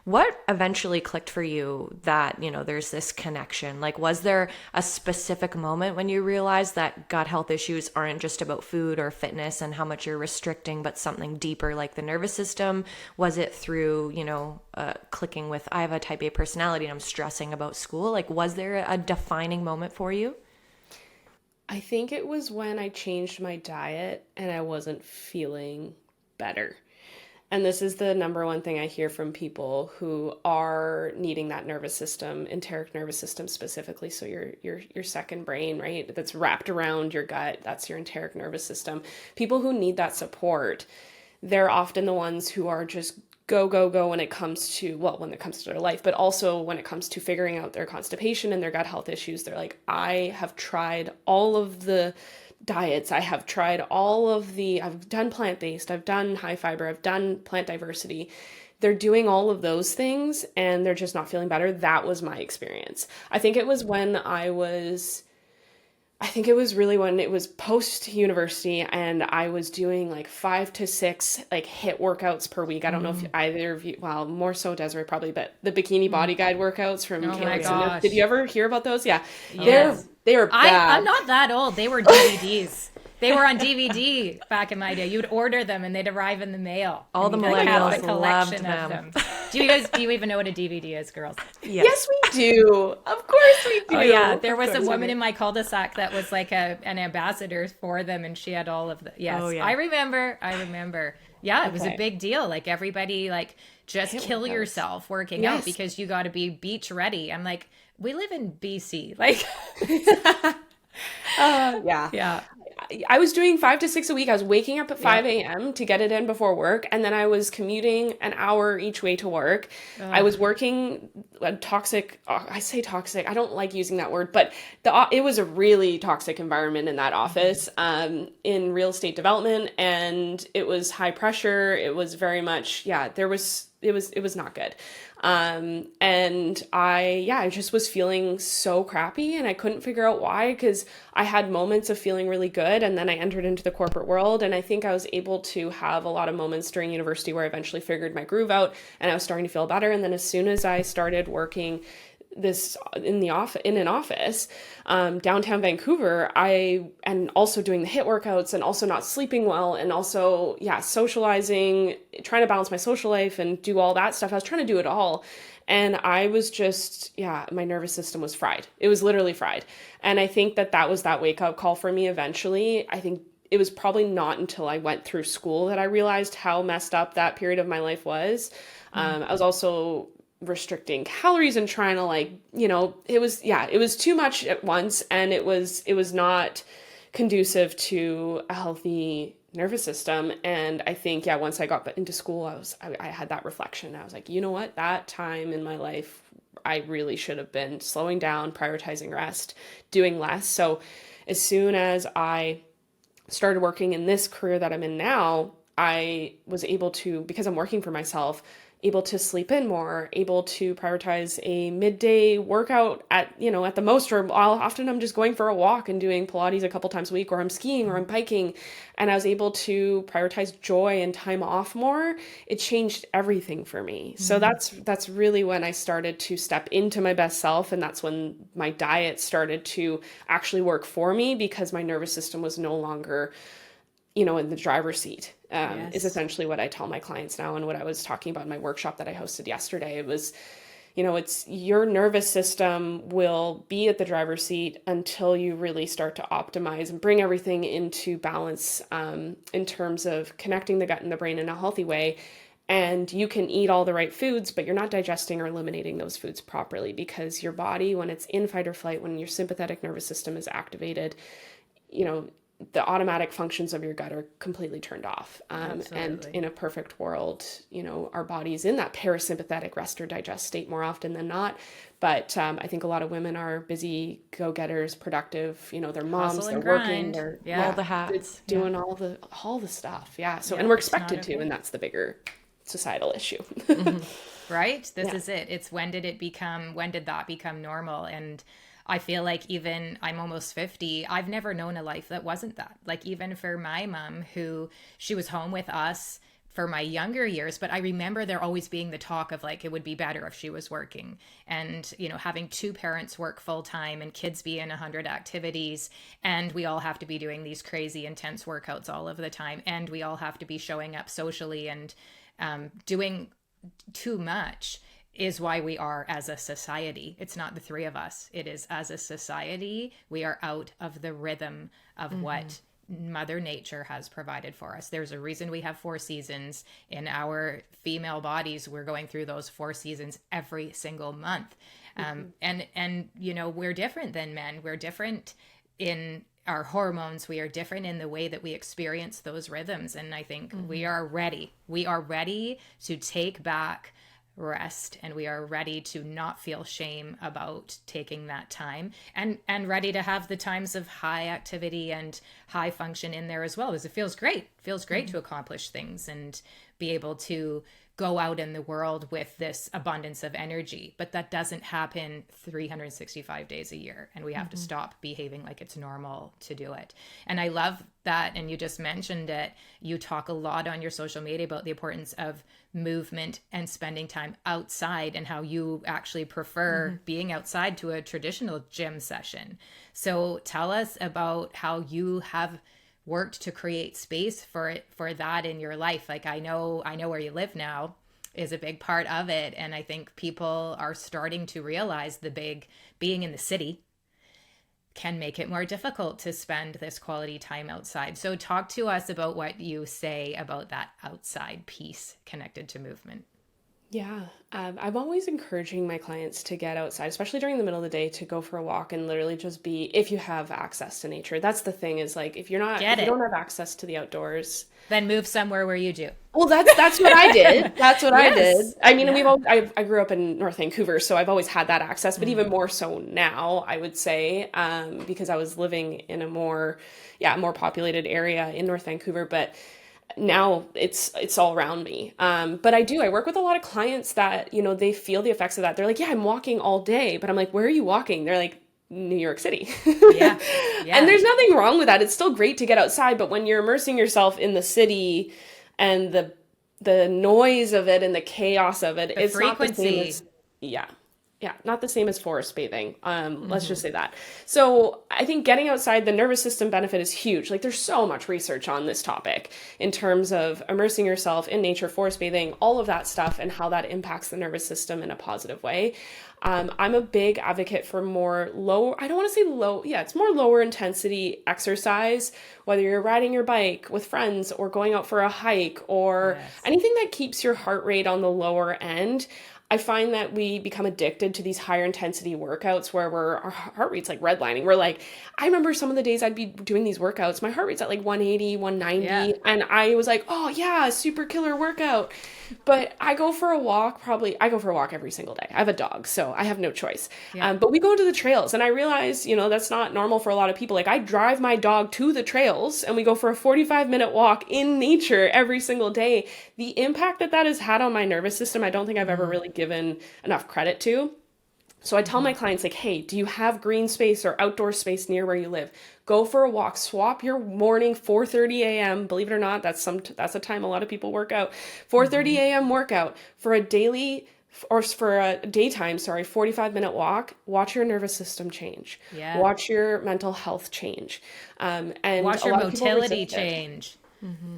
What eventually clicked for you that, there's this connection? Like, was there a specific moment when you realized that gut health issues aren't just about food or fitness and how much you're restricting, but something deeper like the nervous system? Was it through, clicking with, I have a type A personality and I'm stressing about school? Like, was there a defining moment for you? I think it was when I changed my diet and I wasn't feeling better. And this is the number one thing I hear from people who are needing that nervous system, enteric nervous system specifically. So your second brain, right? That's wrapped around your gut. That's your enteric nervous system. People who need that support, they're often the ones who are just go when it comes to their life, but also when it comes to figuring out their constipation and their gut health issues. They're like, I have tried all of the diets. I've done plant-based, I've done high fiber, I've done plant diversity. They're doing all of those things and they're just not feeling better. That was my experience. I think it was when it was post-university and I was doing like 5 to 6 like HIIT workouts per week. I don't know if either of you, well, more so Desiree probably, but the Bikini Body Guide workouts from Caitlin Smith. Did you ever hear about those? Yeah. Yes. They are bad. I'm not that old. They were DVDs. They were on DVD back in my day. You'd order them and they'd arrive in the mail. All the millennials loved them. Do you even know what a DVD is, girls? Yes, we do. Of course we do. Oh yeah, there was a woman in my cul-de-sac that was like an ambassador for them, and she had all of the. Yes, I remember. Yeah, it was a big deal. Like, everybody, like, just kill yourself working out because you got to be beach ready. I'm like, we live in BC. Like, yeah. I was doing 5 to 6 a week. I was waking up at 5 a.m. to get it in before work. And then I was commuting an hour each way to work. I was working a toxic, I say toxic, I don't like using that word, but it was a really toxic environment in that office, in real estate development. And it was high pressure. It was very much, there was it was not good. And I just was feeling so crappy, and I couldn't figure out why, because I had moments of feeling really good, and then I entered into the corporate world, and I think I was able to have a lot of moments during university where I eventually figured my groove out, and I was starting to feel better. And then as soon as I started working in an office downtown Vancouver, and also doing the HIIT workouts, and also not sleeping well, and also socializing, trying to balance my social life and do all that stuff. I was trying to do it all, and I was just my nervous system was fried. It was literally fried. And I think that was that wake up call for me eventually. I think it was probably not until I went through school that I realized how messed up that period of my life was. I was also restricting calories and trying to it was too much at once, and it was not conducive to a healthy nervous system. And I think once I got into school, I had that reflection. I was like, you know what, that time in my life I really should have been slowing down, prioritizing rest, doing less. So as soon as I started working in this career that I'm in now, I was able to, because I'm working for myself, able to sleep in more, able to prioritize a midday workout at the most, or often I'm just going for a walk and doing Pilates a couple times a week, or I'm skiing or I'm biking. And I was able to prioritize joy and time off more. It changed everything for me. So that's really when I started to step into my best self. And that's when my diet started to actually work for me, because my nervous system was no longer in the driver's seat, is essentially what I tell my clients now. And what I was talking about in my workshop that I hosted yesterday, it was, it's your nervous system will be at the driver's seat until you really start to optimize and bring everything into balance, in terms of connecting the gut and the brain in a healthy way. And you can eat all the right foods, but you're not digesting or eliminating those foods properly, because your body, when it's in fight or flight, when your sympathetic nervous system is activated, the automatic functions of your gut are completely turned off. And in a perfect world, our body's in that parasympathetic rest or digest state more often than not. But I think a lot of women are busy go-getters, productive, they're moms, they're working, they're all the hats, doing all the stuff. Yeah. So, and we're expected to, and that's the bigger societal issue. Right? This is it. It's when did that become normal? And I feel like even I'm almost 50, I've never known a life that wasn't that. Like even for my mom, who she was home with us for my younger years, but I remember there always being the talk of like, it would be better if she was working, and, having two parents work full time and kids be in 100 activities. And we all have to be doing these crazy intense workouts all of the time. And we all have to be showing up socially and doing too much. Is why we are as a society. It's not the three of us. It is as a society, we are out of the rhythm of what Mother Nature has provided for us. There's a reason we have 4 seasons. In our female bodies, we're going through those 4 seasons every single month. And we're different than men. We're different in our hormones. We are different in the way that we experience those rhythms. And I think we are ready. We are ready to take back rest, and we are ready to not feel shame about taking that time, and ready to have the times of high activity and high function in there as well, because it feels great to accomplish things and be able to go out in the world with this abundance of energy. But that doesn't happen 365 days a year, and we have to stop behaving like it's normal to do it. And I love that, and you just mentioned it, you talk a lot on your social media about the importance of movement and spending time outside, and how you actually prefer being outside to a traditional gym session. So tell us about how you have worked to create space for that in your life. Like I know where you live now is a big part of it. And I think people are starting to realize being in the city can make it more difficult to spend this quality time outside. So talk to us about what you say about that outside piece connected to movement. Yeah, I'm always encouraging my clients to get outside, especially during the middle of the day, to go for a walk and literally just be, if you have access to nature. That's the thing, is like, if you don't have access to the outdoors, then move somewhere where you do. Well, that's what I did. That's what I did. I mean, I grew up in North Vancouver, so I've always had that access, but even more so now, I would say, because I was living in a more populated area in North Vancouver. But now it's all around me. But I work with a lot of clients that, they feel the effects of that. They're like, yeah, I'm walking all day, but I'm like, where are you walking? They're like, New York City. Yeah. Yeah. And there's nothing wrong with that. It's still great to get outside, but when you're immersing yourself in the city and the noise of it and the chaos of it, it's not the same frequency. as, yeah. Yeah, not the same as forest bathing. Let's just say that. So I think getting outside, the nervous system benefit is huge. Like there's so much research on this topic in terms of immersing yourself in nature, forest bathing, all of that stuff, and how that impacts the nervous system in a positive way. I'm a big advocate for more I don't want to say low, yeah, it's more lower intensity exercise, whether you're riding your bike with friends or going out for a hike or anything that keeps your heart rate on the lower end. I find that we become addicted to these higher intensity workouts where our heart rate's like redlining. We're like, I remember some of the days I'd be doing these workouts, my heart rate's at like 180, 190. And I was like, oh yeah, super killer workout. But I go for a walk every single day. I have a dog, so I have no choice. But we go to the trails and I realize, that's not normal for a lot of people. Like I drive my dog to the trails and we go for a 45-minute walk in nature every single day. The impact that has had on my nervous system, I don't think I've ever really given enough credit to. So I tell my clients like, hey, do you have green space or outdoor space near where you live? Go for a walk, swap your morning 4:30 a.m. Believe it or not, that's a time a lot of people work out. 4:30 a.m. workout for a daytime, 45-minute walk. Watch your nervous system change. Yeah. Watch your mental health change. And watch your motility change.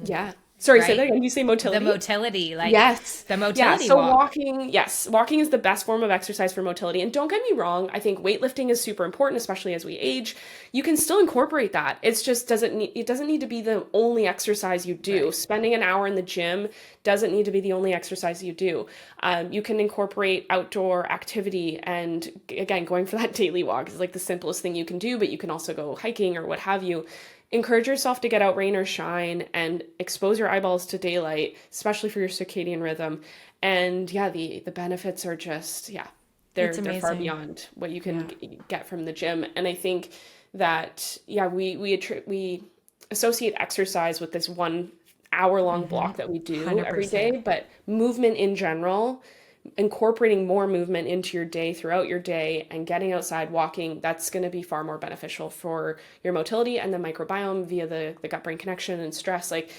Yeah. Sorry, say that again. You say motility? The motility, like yes. the motility so walk. walking is the best form of exercise for motility. And don't get me wrong, I think weightlifting is super important, especially as we age. You can still incorporate that. It doesn't need to be the only exercise you do. Right. Spending an hour in the gym doesn't need to be the only exercise you do. You can incorporate outdoor activity, and again, going for that daily walk is like the simplest thing you can do, but you can also go hiking or what have you. Encourage yourself to get out rain or shine and expose your eyeballs to daylight, especially for your circadian rhythm. And the benefits are just, they're far beyond what you can get from the gym. And I think that, we associate exercise with this 1 hour long block that we do 100%. Every day, but movement in general, incorporating more movement into your day throughout your day and getting outside walking, that's going to be far more beneficial for your motility and the microbiome via the gut-brain connection and stress. Like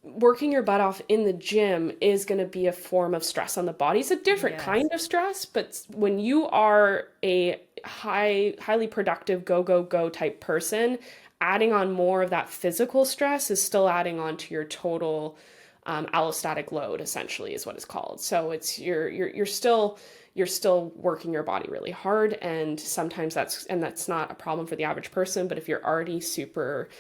working your butt off in the gym is going to be a form of stress on the body. It's a different kind of stress, but when you are a highly productive go type person, adding on more of that physical stress is still adding on to your total allostatic load, essentially, is what it's called. So it's you're still working your body really hard, and sometimes that's not a problem for the average person. But if you're already super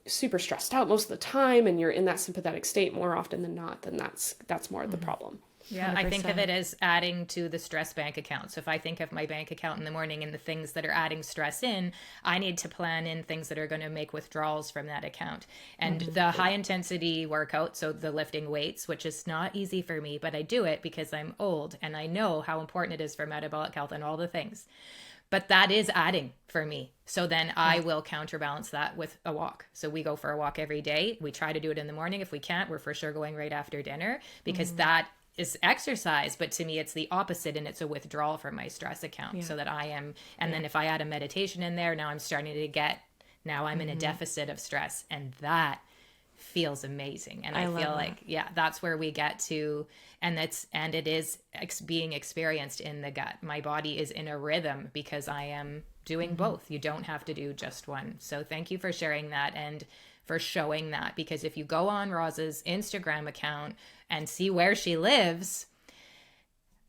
stressed out most of the time, and you're in that sympathetic state more often than not, then that's more of the problem. Yeah, 100%. I think of it as adding to the stress bank account. So if I think of my bank account in the morning and the things that are adding stress in, I need to plan in things that are going to make withdrawals from that account. And the high intensity workout, so the lifting weights, which is not easy for me, but I do it because I'm old and I know how important it is for metabolic health and all the things. But that is adding for me. So then I will counterbalance that with a walk. So we go for a walk every day. We try to do it in the morning. If we can't, we're for sure going right after dinner, because that is exercise, but to me it's the opposite, and it's a withdrawal from my stress account. So that I am, and then if I add a meditation in there, now I'm starting to now I'm in a deficit of stress, and that feels amazing. And I feel like that's where we get to, and it is being experienced in the gut. My body is in a rhythm because I am doing both. You don't have to do just one. So thank you for sharing that and for showing that, because if you go on Roz's Instagram account and see where she lives,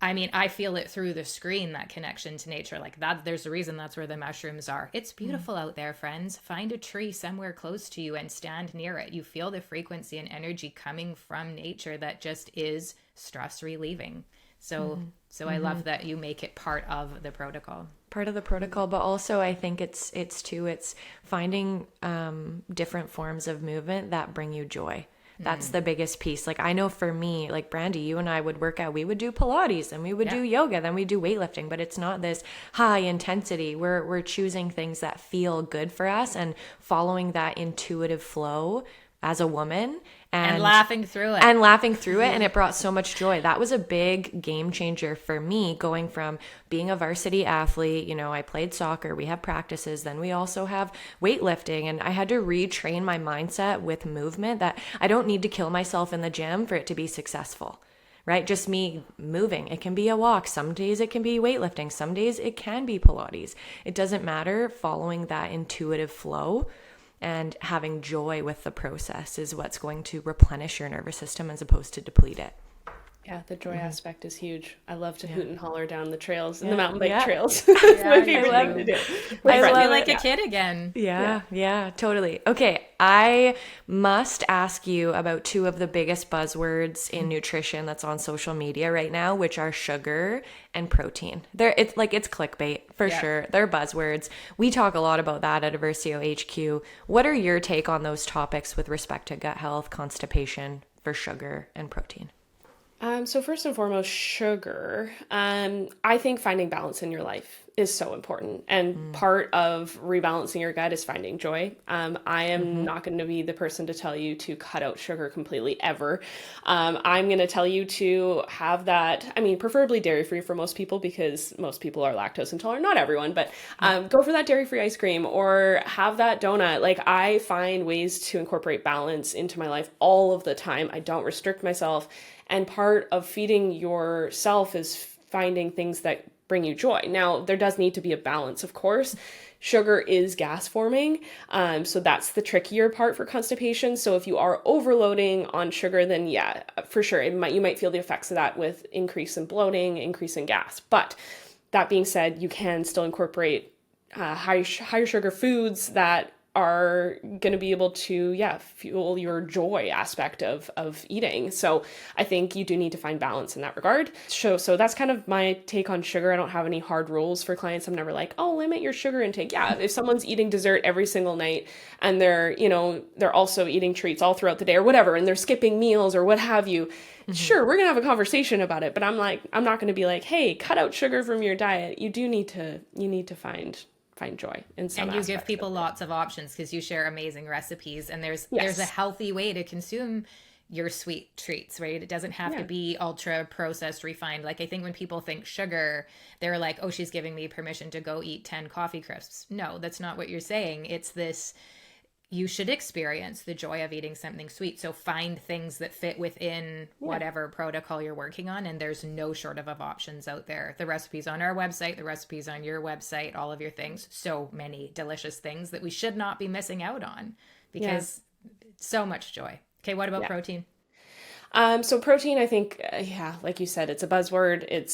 I mean, I feel it through the screen, that connection to nature. Like that, there's a reason that's where the mushrooms are. It's beautiful out there, friends. Find a tree somewhere close to you and stand near it. You feel the frequency and energy coming from nature that just is stress relieving. So I love that you make it part of the protocol. But also I think it's finding different forms of movement that bring you joy. That's the biggest piece. Like I know for me, like Brandy, you and I would work out, we would do Pilates and we would do yoga, then we do weightlifting, but it's not this high intensity. We're choosing things that feel good for us and following that intuitive flow as a woman. And laughing through it. And it brought so much joy. That was a big game changer for me, going from being a varsity athlete. You know, I played soccer, we have practices, then we also have weightlifting. And I had to retrain my mindset with movement, that I don't need to kill myself in the gym for it to be successful, right? Just me moving. It can be a walk. Some days it can be weightlifting. Some days it can be Pilates. It doesn't matter. Following that intuitive flow and having joy with the process is what's going to replenish your nervous system as opposed to deplete it. Yeah, the joy aspect is huge. I love to hoot and holler down the trails and the mountain bike trails. Yeah, It's my favorite thing to do. I feel like a kid again. Yeah, totally. Okay, I must ask you about two of the biggest buzzwords in nutrition that's on social media right now, which are sugar and protein. It's clickbait for sure. They're buzzwords. We talk a lot about that at Eversio HQ. What are your take on those topics with respect to gut health, constipation, for sugar and protein? So first and foremost, sugar. I think finding balance in your life is so important. And part of rebalancing your gut is finding joy. I am not going to be the person to tell you to cut out sugar completely ever. I'm going to tell you to have that, I mean, preferably dairy-free for most people, because most people are lactose intolerant. Not everyone, but go for that dairy-free ice cream or have that donut. Like, I find ways to incorporate balance into my life all of the time. I don't restrict myself. And part of feeding yourself is finding things that bring you joy. Now, there does need to be a balance, of course. Sugar is gas forming. So that's the trickier part for constipation. So if you are overloading on sugar, then yeah, for sure, you might feel the effects of that with increase in bloating, increase in gas. But that being said, you can still incorporate higher sugar foods that are going to be able to, fuel your joy aspect of eating. So I think you do need to find balance in that regard. So that's kind of my take on sugar. I don't have any hard rules for clients. I'm never like, oh, limit your sugar intake. Yeah, if someone's eating dessert every single night and they're also eating treats all throughout the day or whatever, and they're skipping meals or what have you, sure, we're going to have a conversation about it. But I'm not going to be like, hey, cut out sugar from your diet. You need to find joy in some aspects. And you give people lots of options because you share amazing recipes, and there's a healthy way to consume your sweet treats, right? It doesn't have to be ultra processed, refined. Like, I think when people think sugar, they're like, oh, she's giving me permission to go eat 10 coffee crisps. No, that's not what you're saying. It's this, you should experience the joy of eating something sweet. So find things that fit within whatever protocol you're working on. And there's no shortage of options out there. The recipes on our website, the recipes on your website, all of your things, so many delicious things that we should not be missing out on because so much joy. Okay. What about protein? So protein, I think, like you said, it's a buzzword.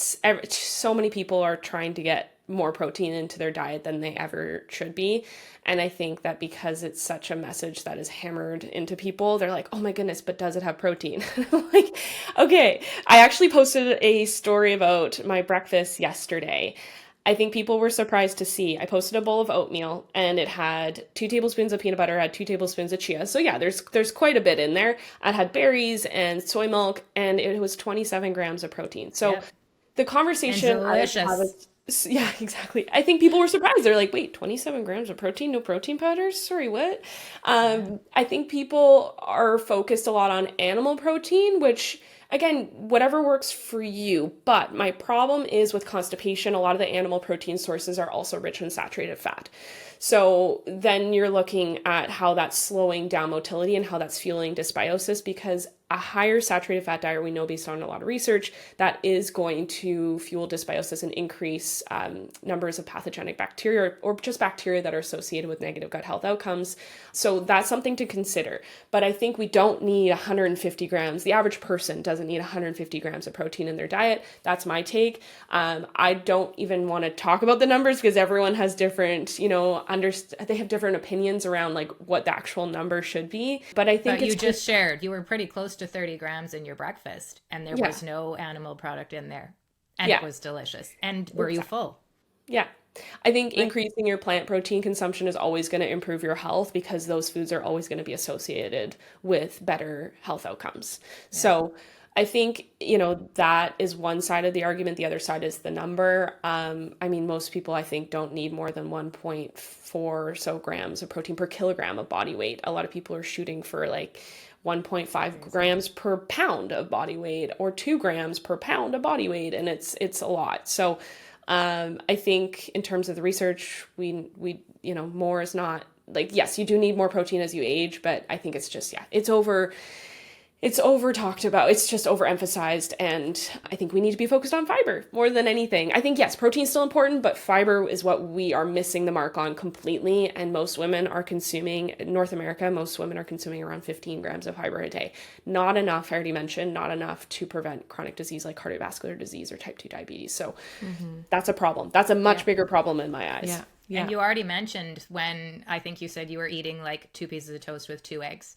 So many people are trying to get more protein into their diet than they ever should be. And I think that because it's such a message that is hammered into people, they're like, oh my goodness, but does it have protein? I'm like, okay. I actually posted a story about my breakfast yesterday. I think people were surprised to see. I posted a bowl of oatmeal and it had 2 tablespoons of peanut butter, had 2 tablespoons of chia. So yeah, there's quite a bit in there. I had berries and soy milk, and it was 27 grams of protein. So the conversation and delicious. Yeah, exactly. I think people were surprised. They're like, wait, 27 grams of protein, no protein powders? Sorry, what? I think people are focused a lot on animal protein, which, again, whatever works for you. But my problem is with constipation, a lot of the animal protein sources are also rich in saturated fat. So then you're looking at how that's slowing down motility and how that's fueling dysbiosis, because a higher saturated fat diet, we know based on a lot of research, that is going to fuel dysbiosis and increase numbers of pathogenic bacteria or just bacteria that are associated with negative gut health outcomes. So that's something to consider. But I think we don't need 150 grams. The average person doesn't need 150 grams of protein in their diet. That's my take. I don't even want to talk about the numbers because everyone has different, they have different opinions around like what the actual number should be. But I think you just shared, you were pretty close to 30 grams in your breakfast and there was no animal product in there and it was delicious. And were you full? Yeah. I think increasing your plant protein consumption is always going to improve your health because those foods are always going to be associated with better health outcomes. Yeah. So I think, that is one side of the argument. The other side is the number. I mean, most people, I think, don't need more than 1.4 or so grams of protein per kilogram of body weight. A lot of people are shooting for like 1.5 grams per pound of body weight or 2 grams per pound of body weight. And it's a lot. So I think in terms of the research, we more is not like, yes, you do need more protein as you age, but I think it's just, it's over talked about. It's just overemphasized. And I think we need to be focused on fiber more than anything. I think, yes, protein is still important, but fiber is what we are missing the mark on completely. And most women are consuming, in North America, most women are consuming around 15 grams of fiber a day. Not enough, I already mentioned, not enough to prevent chronic disease like cardiovascular disease or type 2 diabetes. So that's a problem. That's a much bigger problem in my eyes. Yeah. Yeah. And you already mentioned when I think you said you were eating like 2 pieces of toast with 2 eggs.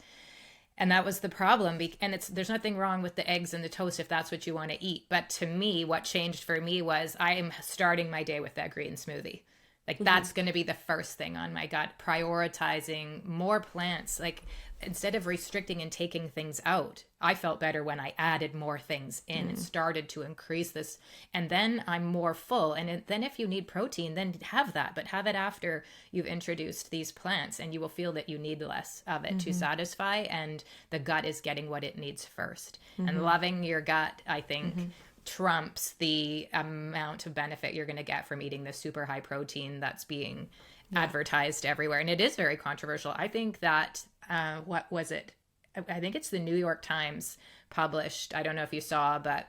And that was the problem. And there's nothing wrong with the eggs and the toast if that's what you want to eat. But to me, what changed for me was I am starting my day with that green smoothie. Like that's going to be the first thing on my gut, prioritizing more plants. Like instead of restricting and taking things out, I felt better when I added more things in and started to increase this. And then I'm more full. And then if you need protein, then have that, but have it after you've introduced these plants, and you will feel that you need less of it to satisfy. And the gut is getting what it needs first. And loving your gut, I think, trumps the amount of benefit you're going to get from eating the super high protein that's being advertised everywhere. And it is very controversial. I think that, what was it? I think it's the New York Times published. I don't know if you saw, but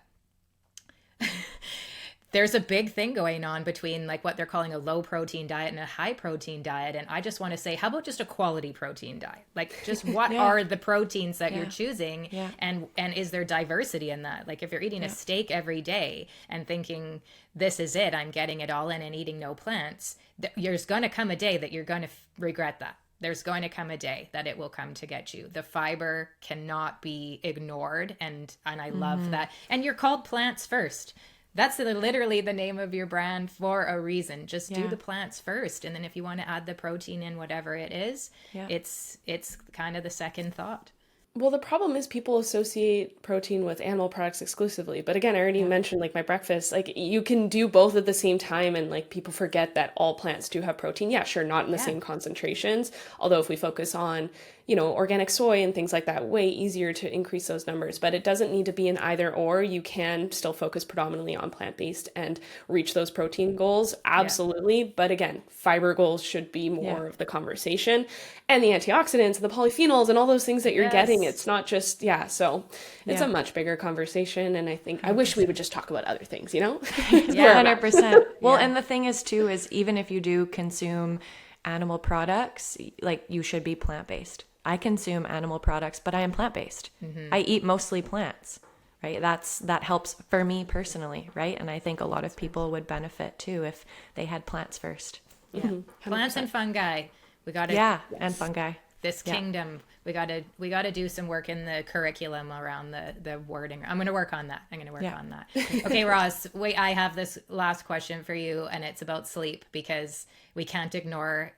there's a big thing going on between like what they're calling a low protein diet and a high protein diet. And I just want to say, how about just a quality protein diet? Like just what are the proteins that you're choosing? And is there diversity in that? Like if you're eating a steak every day and thinking this is it, I'm getting it all in and eating no plants, there's going to come a day that you're going to regret that. There's going to come a day that it will come to get you. The fiber cannot be ignored. And I love that. And you're called Plants First. That's literally the name of your brand for a reason. Just do the plants first. And then if you want to add the protein in, whatever it is, it's kind of the second thought. Well, the problem is people associate protein with animal products exclusively. But again, I already mentioned like my breakfast, like you can do both at the same time. And like people forget that all plants do have protein. Yeah, sure, not in the same concentrations. Although if we focus on, organic soy and things like that, way easier to increase those numbers. But it doesn't need to be an either or. You can still focus predominantly on plant-based and reach those protein goals. Absolutely. Yeah. But again, fiber goals should be more of the conversation. And the antioxidants and the polyphenols and all those things that you're getting. It's not just, so it's a much bigger conversation. And I think, 100%. I wish we would just talk about other things, 100%. Well, and the thing is too, is even if you do consume animal products, like you should be plant-based. I consume animal products, but I am plant-based. I eat mostly plants, right? That helps for me personally, right? And I think a lot of people would benefit too if they had plants first. Plants and fungi. We got to and fungi. This kingdom, we got to do some work in the curriculum around the wording. I'm going to work on that. On that. Okay, Ross, I have this last question for you, and it's about sleep, because we can't ignore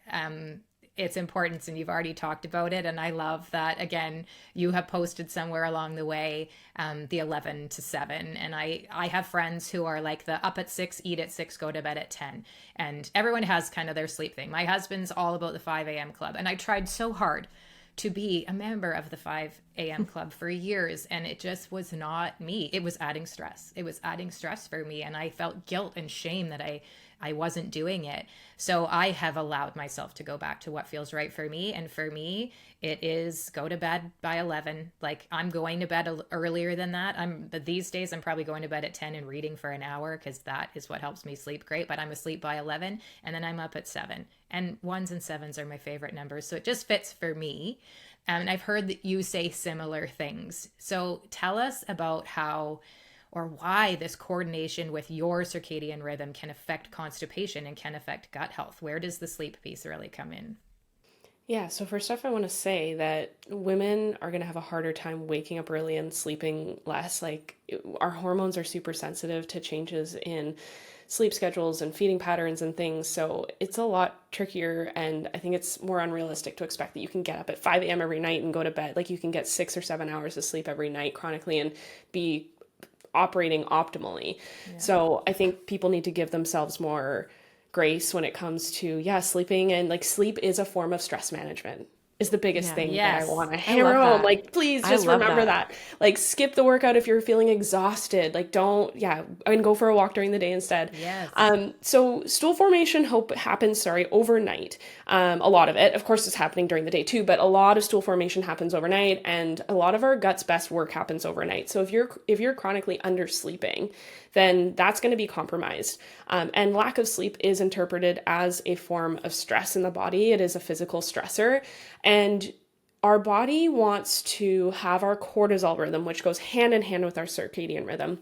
its importance, and you've already talked about it. And I love that, again, you have posted somewhere along the way the 11 to 7. And I have friends who are like the up at 6, eat at 6, go to bed at 10. And everyone has kind of their sleep thing. My husband's all about the 5 a.m. club. And I tried so hard to be a member of the 5 a.m. club for years. And it just was not me. It was adding stress. It was adding stress for me. And I felt guilt and shame that I wasn't doing it. So I have allowed myself to go back to what feels right for me. And for me, it is go to bed by 11. Like I'm going to bed earlier than that. These days I'm probably going to bed at 10 and reading for an hour, because that is what helps me sleep great. But I'm asleep by 11, and then I'm up at 7. And 1s and 7s are my favorite numbers. So it just fits for me. And I've heard that you say similar things. So tell us about how or why this coordination with your circadian rhythm can affect constipation and can affect gut health. Where does the sleep piece really come in? Yeah, so first off, I want to say that women are going to have a harder time waking up early and sleeping less. Our hormones are super sensitive to changes in sleep schedules and feeding patterns and things. So it's a lot trickier. And I think it's more unrealistic to expect that you can get up at 5 a.m. every night and go to bed. Like you can get 6 or 7 hours of sleep every night chronically and be operating optimally. Yeah. So I think people need to give themselves more grace when it comes to, sleeping. And like sleep is a form of stress management is the biggest thing that I want to hammer home. Like, please just remember that. Like, skip the workout if you're feeling exhausted. Like, don't, and go for a walk during the day instead. Yes. So stool formation happens overnight. A lot of it, of course, is happening during the day too, but a lot of stool formation happens overnight, and a lot of our gut's best work happens overnight. So if you're chronically undersleeping, then that's going to be compromised. And lack of sleep is interpreted as a form of stress in the body. It is a physical stressor. And our body wants to have our cortisol rhythm, which goes hand in hand with our circadian rhythm.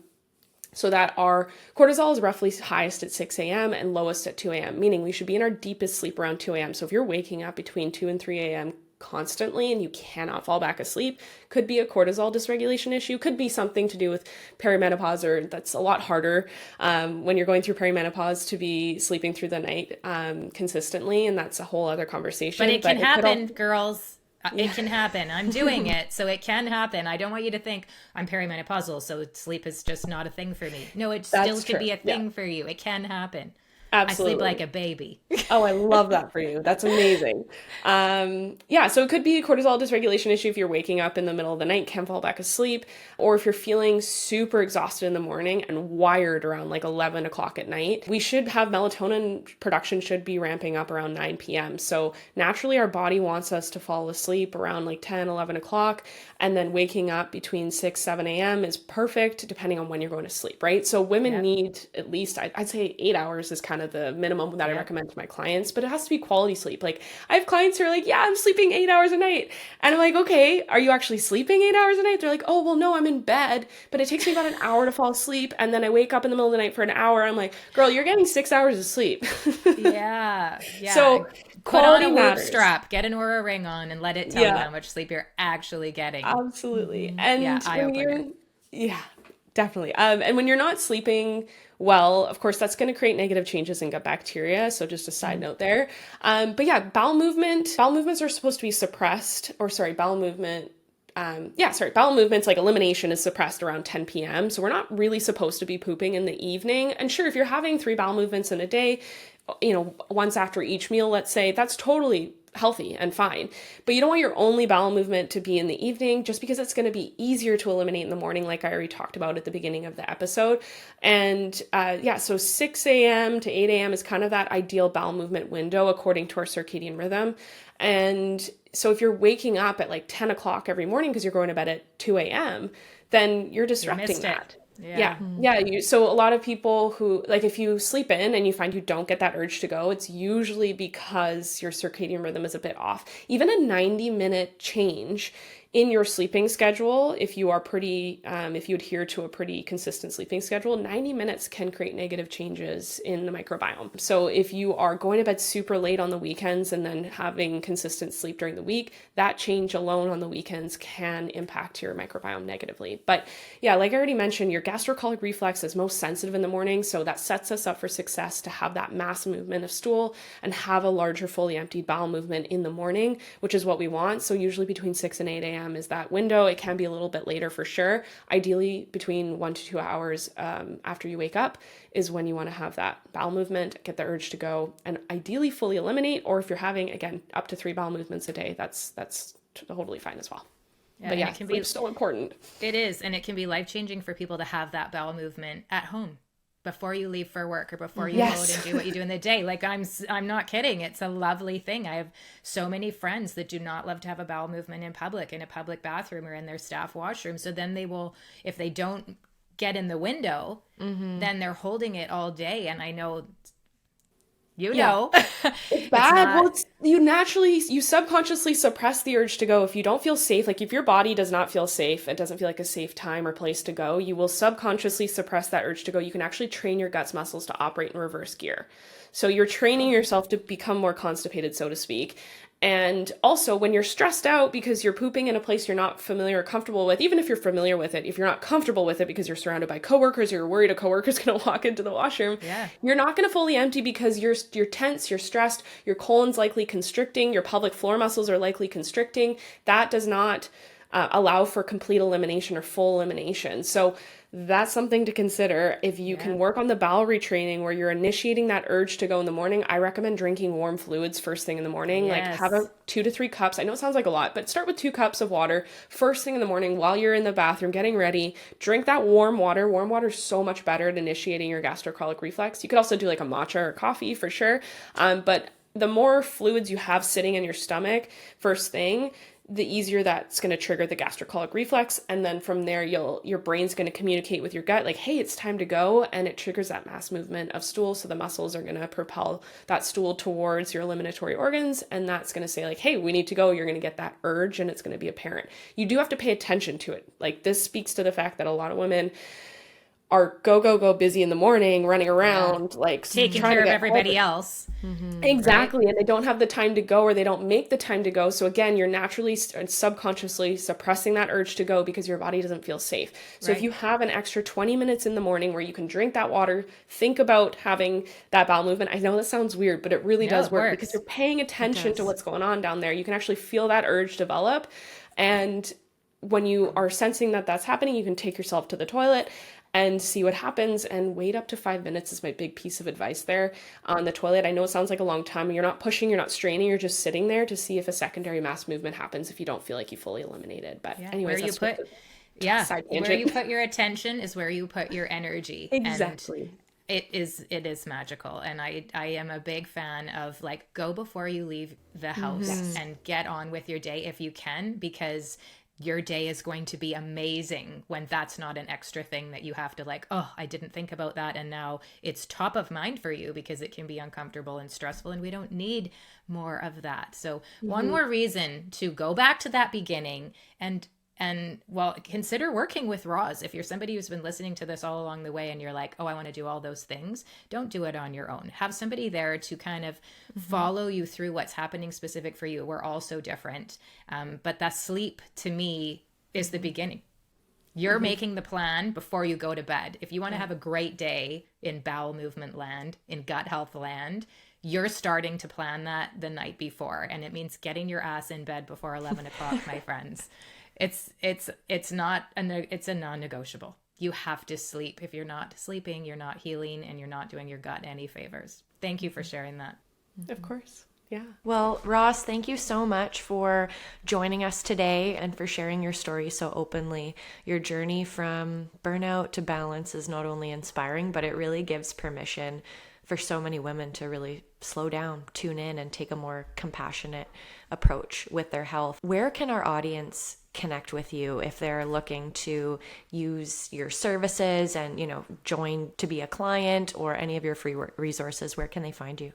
So that our cortisol is roughly highest at 6 a.m. and lowest at 2 a.m., meaning we should be in our deepest sleep around 2 a.m. So if you're waking up between 2 and 3 a.m. constantly and you cannot fall back asleep, could be a cortisol dysregulation issue, could be something to do with perimenopause, or that's a lot harder when you're going through perimenopause to be sleeping through the night consistently, and that's a whole other conversation. But it can happen, girls. It can happen. I'm doing it, so it can happen. I don't want you to think I'm perimenopausal, so sleep is just not a thing for me. No, it still could be a thing for you. It can happen. Absolutely. I sleep like a baby. Oh, I love that for you. That's amazing. So it could be a cortisol dysregulation issue if you're waking up in the middle of the night, can't fall back asleep, or if you're feeling super exhausted in the morning and wired around like 11 o'clock at night. We should have melatonin production should be ramping up around 9 p.m. So naturally our body wants us to fall asleep around like 10, 11 o'clock, and then waking up between 6, 7 a.m. is perfect depending on when you're going to sleep, right? So women need at least, I'd say 8 hours is kind of the minimum that I recommend to my clients, but it has to be quality sleep. Like I have clients who are like, I'm sleeping 8 hours a night. And I'm like, okay, are you actually sleeping 8 hours a night? They're like, oh, well, no, I'm in bed, but it takes me about an hour to fall asleep. And then I wake up in the middle of the night for an hour. I'm like, girl, you're getting 6 hours of sleep. Yeah. So put on a Whoop strap, get an Oura ring on, and let it tell you how much sleep you're actually getting. Absolutely. And definitely. And when you're not sleeping well, of course, that's going to create negative changes in gut bacteria. So just a side note there. Bowel movements are supposed to be suppressed, bowel movements, like elimination is suppressed around 10 p.m. So we're not really supposed to be pooping in the evening. And sure, if you're having 3 bowel movements in a day, once after each meal, let's say, that's totally healthy and fine. But you don't want your only bowel movement to be in the evening, just because it's going to be easier to eliminate in the morning, like I already talked about at the beginning of the episode. And so 6 a.m. to 8 a.m. is kind of that ideal bowel movement window according to our circadian rhythm. And so if you're waking up at like 10 o'clock every morning because you're going to bed at 2 a.m., then you're disrupting that. So a lot of people who, like, if you sleep in and you find you don't get that urge to go, it's usually because your circadian rhythm is a bit off. Even a 90-minute change in your sleeping schedule, if you adhere to a pretty consistent sleeping schedule, 90 minutes can create negative changes in the microbiome. So if you are going to bed super late on the weekends and then having consistent sleep during the week, that change alone on the weekends can impact your microbiome negatively. But like I already mentioned, your gastrocolic reflex is most sensitive in the morning. So that sets us up for success to have that mass movement of stool and have a larger fully emptied bowel movement in the morning, which is what we want. So usually between 6 and 8 a.m. is that window. It can be a little bit later for sure. Ideally, between 1 to 2 hours after you wake up is when you want to have that bowel movement, get the urge to go, and ideally fully eliminate. Or if you're having, again, up to 3 bowel movements a day, that's totally fine as well. But it can be so important. It is, and it can be life-changing for people to have that bowel movement at home before you leave for work or before you go out and do what you do in the day. Like I'm not kidding. It's a lovely thing. I have so many friends that do not love to have a bowel movement in a public bathroom or in their staff washroom. So then they will, if they don't get in the window, then they're holding it all day. And I know, it's bad. You subconsciously suppress the urge to go. If you don't feel safe, like if your body does not feel safe, it doesn't feel like a safe time or place to go, you will subconsciously suppress that urge to go. You can actually train your gut's muscles to operate in reverse gear. So you're training yourself to become more constipated, so to speak. And also when you're stressed out because you're pooping in a place you're not familiar or comfortable with, even if you're familiar with it, if you're not comfortable with it because you're surrounded by coworkers, or you're worried a coworker's going to walk into the washroom, you're not going to fully empty because you're tense, you're stressed, your colon's likely constricting, your pelvic floor muscles are likely constricting. That does not allow for complete elimination or full elimination. So that's something to consider. If you can work on the bowel retraining where you're initiating that urge to go in the morning, I recommend drinking warm fluids first thing in the morning. Like have 2 to 3 cups. I know it sounds like a lot, but start with 2 cups of water first thing in the morning while you're in the bathroom getting ready. Drink that warm water. Warm water is so much better at initiating your gastrocolic reflex. You could also do like a matcha or coffee for sure. But the more fluids you have sitting in your stomach first thing, the easier that's going to trigger the gastrocolic reflex. And then from there, your brain's going to communicate with your gut like, hey, it's time to go. And it triggers that mass movement of stool. So the muscles are going to propel that stool towards your eliminatory organs. And that's going to say like, hey, we need to go. You're going to get that urge and it's going to be apparent. You do have to pay attention to it. Like this speaks to the fact that a lot of women are go busy in the morning, running around, like taking care of everybody else. Exactly. Right? And they don't have the time to go, or they don't make the time to go. So again, you're naturally subconsciously suppressing that urge to go because your body doesn't feel safe. So if you have an extra 20 minutes in the morning where you can drink that water, think about having that bowel movement. I know that sounds weird, but it really does work because you're paying attention to what's going on down there. You can actually feel that urge develop. And when you are sensing that that's happening, you can take yourself to the toilet and see what happens, and wait up to 5 minutes is my big piece of advice there on the toilet. I know it sounds like a long time. You're not pushing, you're not straining, you're just sitting there to see if a secondary mass movement happens if you don't feel like you fully eliminated. But anyways, where you put your attention is where you put your energy. Exactly. And it is magical. And I am a big fan of like, go before you leave the house and get on with your day if you can, because your day is going to be amazing when that's not an extra thing that you have to like, oh, I didn't think about that. And now it's top of mind for you because it can be uncomfortable and stressful, and we don't need more of that. So one more reason to go back to that beginning and well, consider working with Roz. If you're somebody who's been listening to this all along the way and you're like, oh, I want to do all those things, don't do it on your own. Have somebody there to kind of follow you through what's happening specific for you. We're all so different. But that sleep to me is the beginning. You're making the plan before you go to bed. If you want to have a great day in bowel movement land, in gut health land, you're starting to plan that the night before. And it means getting your ass in bed before 11 o'clock, my friends. It's a non-negotiable. You have to sleep. If you're not sleeping, you're not healing, and you're not doing your gut any favors. Thank you for sharing that. Of course. Yeah. Well, Ross, thank you so much for joining us today and for sharing your story so openly. Your journey from burnout to balance is not only inspiring, but it really gives permission for so many women to really slow down, tune in, and take a more compassionate approach with their health. Where can our audience connect with you if they're looking to use your services and, join to be a client or any of your free resources? Where can they find you?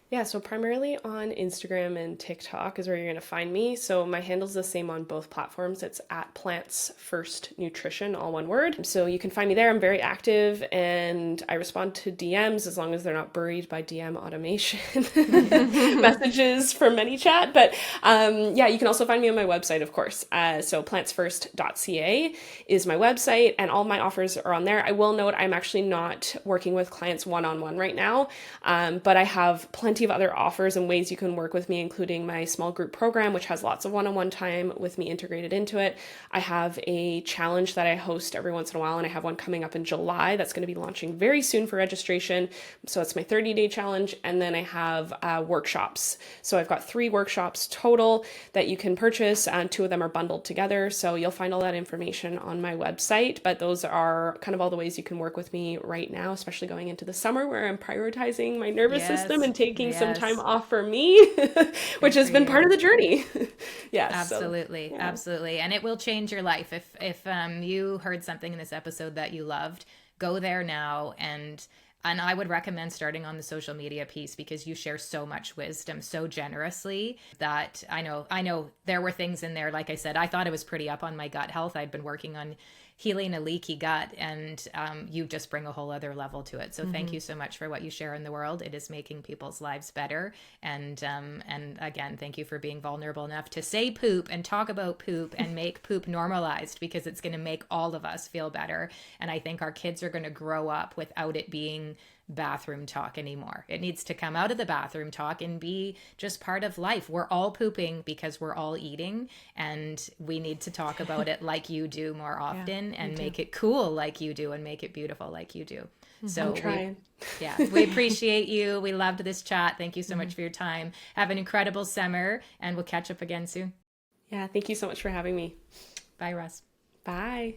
Yeah, so primarily on Instagram and TikTok is where you're going to find me. So my handle's the same on both platforms. It's at Plants First Nutrition, all one word. So you can find me there. I'm very active and I respond to DMs as long as they're not buried by DM automation messages from ManyChat. But you can also find me on my website, of course. So plantsfirst.ca is my website, and all my offers are on there. I will note I'm actually not working with clients one-on-one right now, but I have plenty of other offers and ways you can work with me, including my small group program, which has lots of one-on-one time with me integrated into it. I have a challenge that I host every once in a while, and I have one coming up in July that's going to be launching very soon for registration. So it's my 30-day challenge. And then I have workshops. So I've got 3 workshops total that you can purchase, and 2 of them are bundled together. So you'll find all that information on my website, but those are kind of all the ways you can work with me right now, especially going into the summer where I'm prioritizing my nervous system and taking some time off for me, which has been part of the journey. Yes. Absolutely. So, absolutely. And it will change your life. If you heard something in this episode that you loved, go there now. And I would recommend starting on the social media piece, because you share so much wisdom so generously that I know there were things in there. Like I said, I thought it was pretty up on my gut health. I'd been working on healing a leaky gut, and you just bring a whole other level to it. So thank you so much for what you share in the world. It is making people's lives better. And again, thank you for being vulnerable enough to say poop and talk about poop and make poop normalized, because it's going to make all of us feel better. And I think our kids are going to grow up without it being bathroom talk anymore. It needs to come out of the bathroom talk and be just part of life. We're all pooping because we're all eating, and we need to talk about it like you do more often, and make it cool like you do, and make it beautiful like you do. So we appreciate you. We loved this chat. Thank you so much for your time. Have an incredible summer, and we'll catch up again soon. Yeah, thank you so much for having me. Bye, Russ. Bye.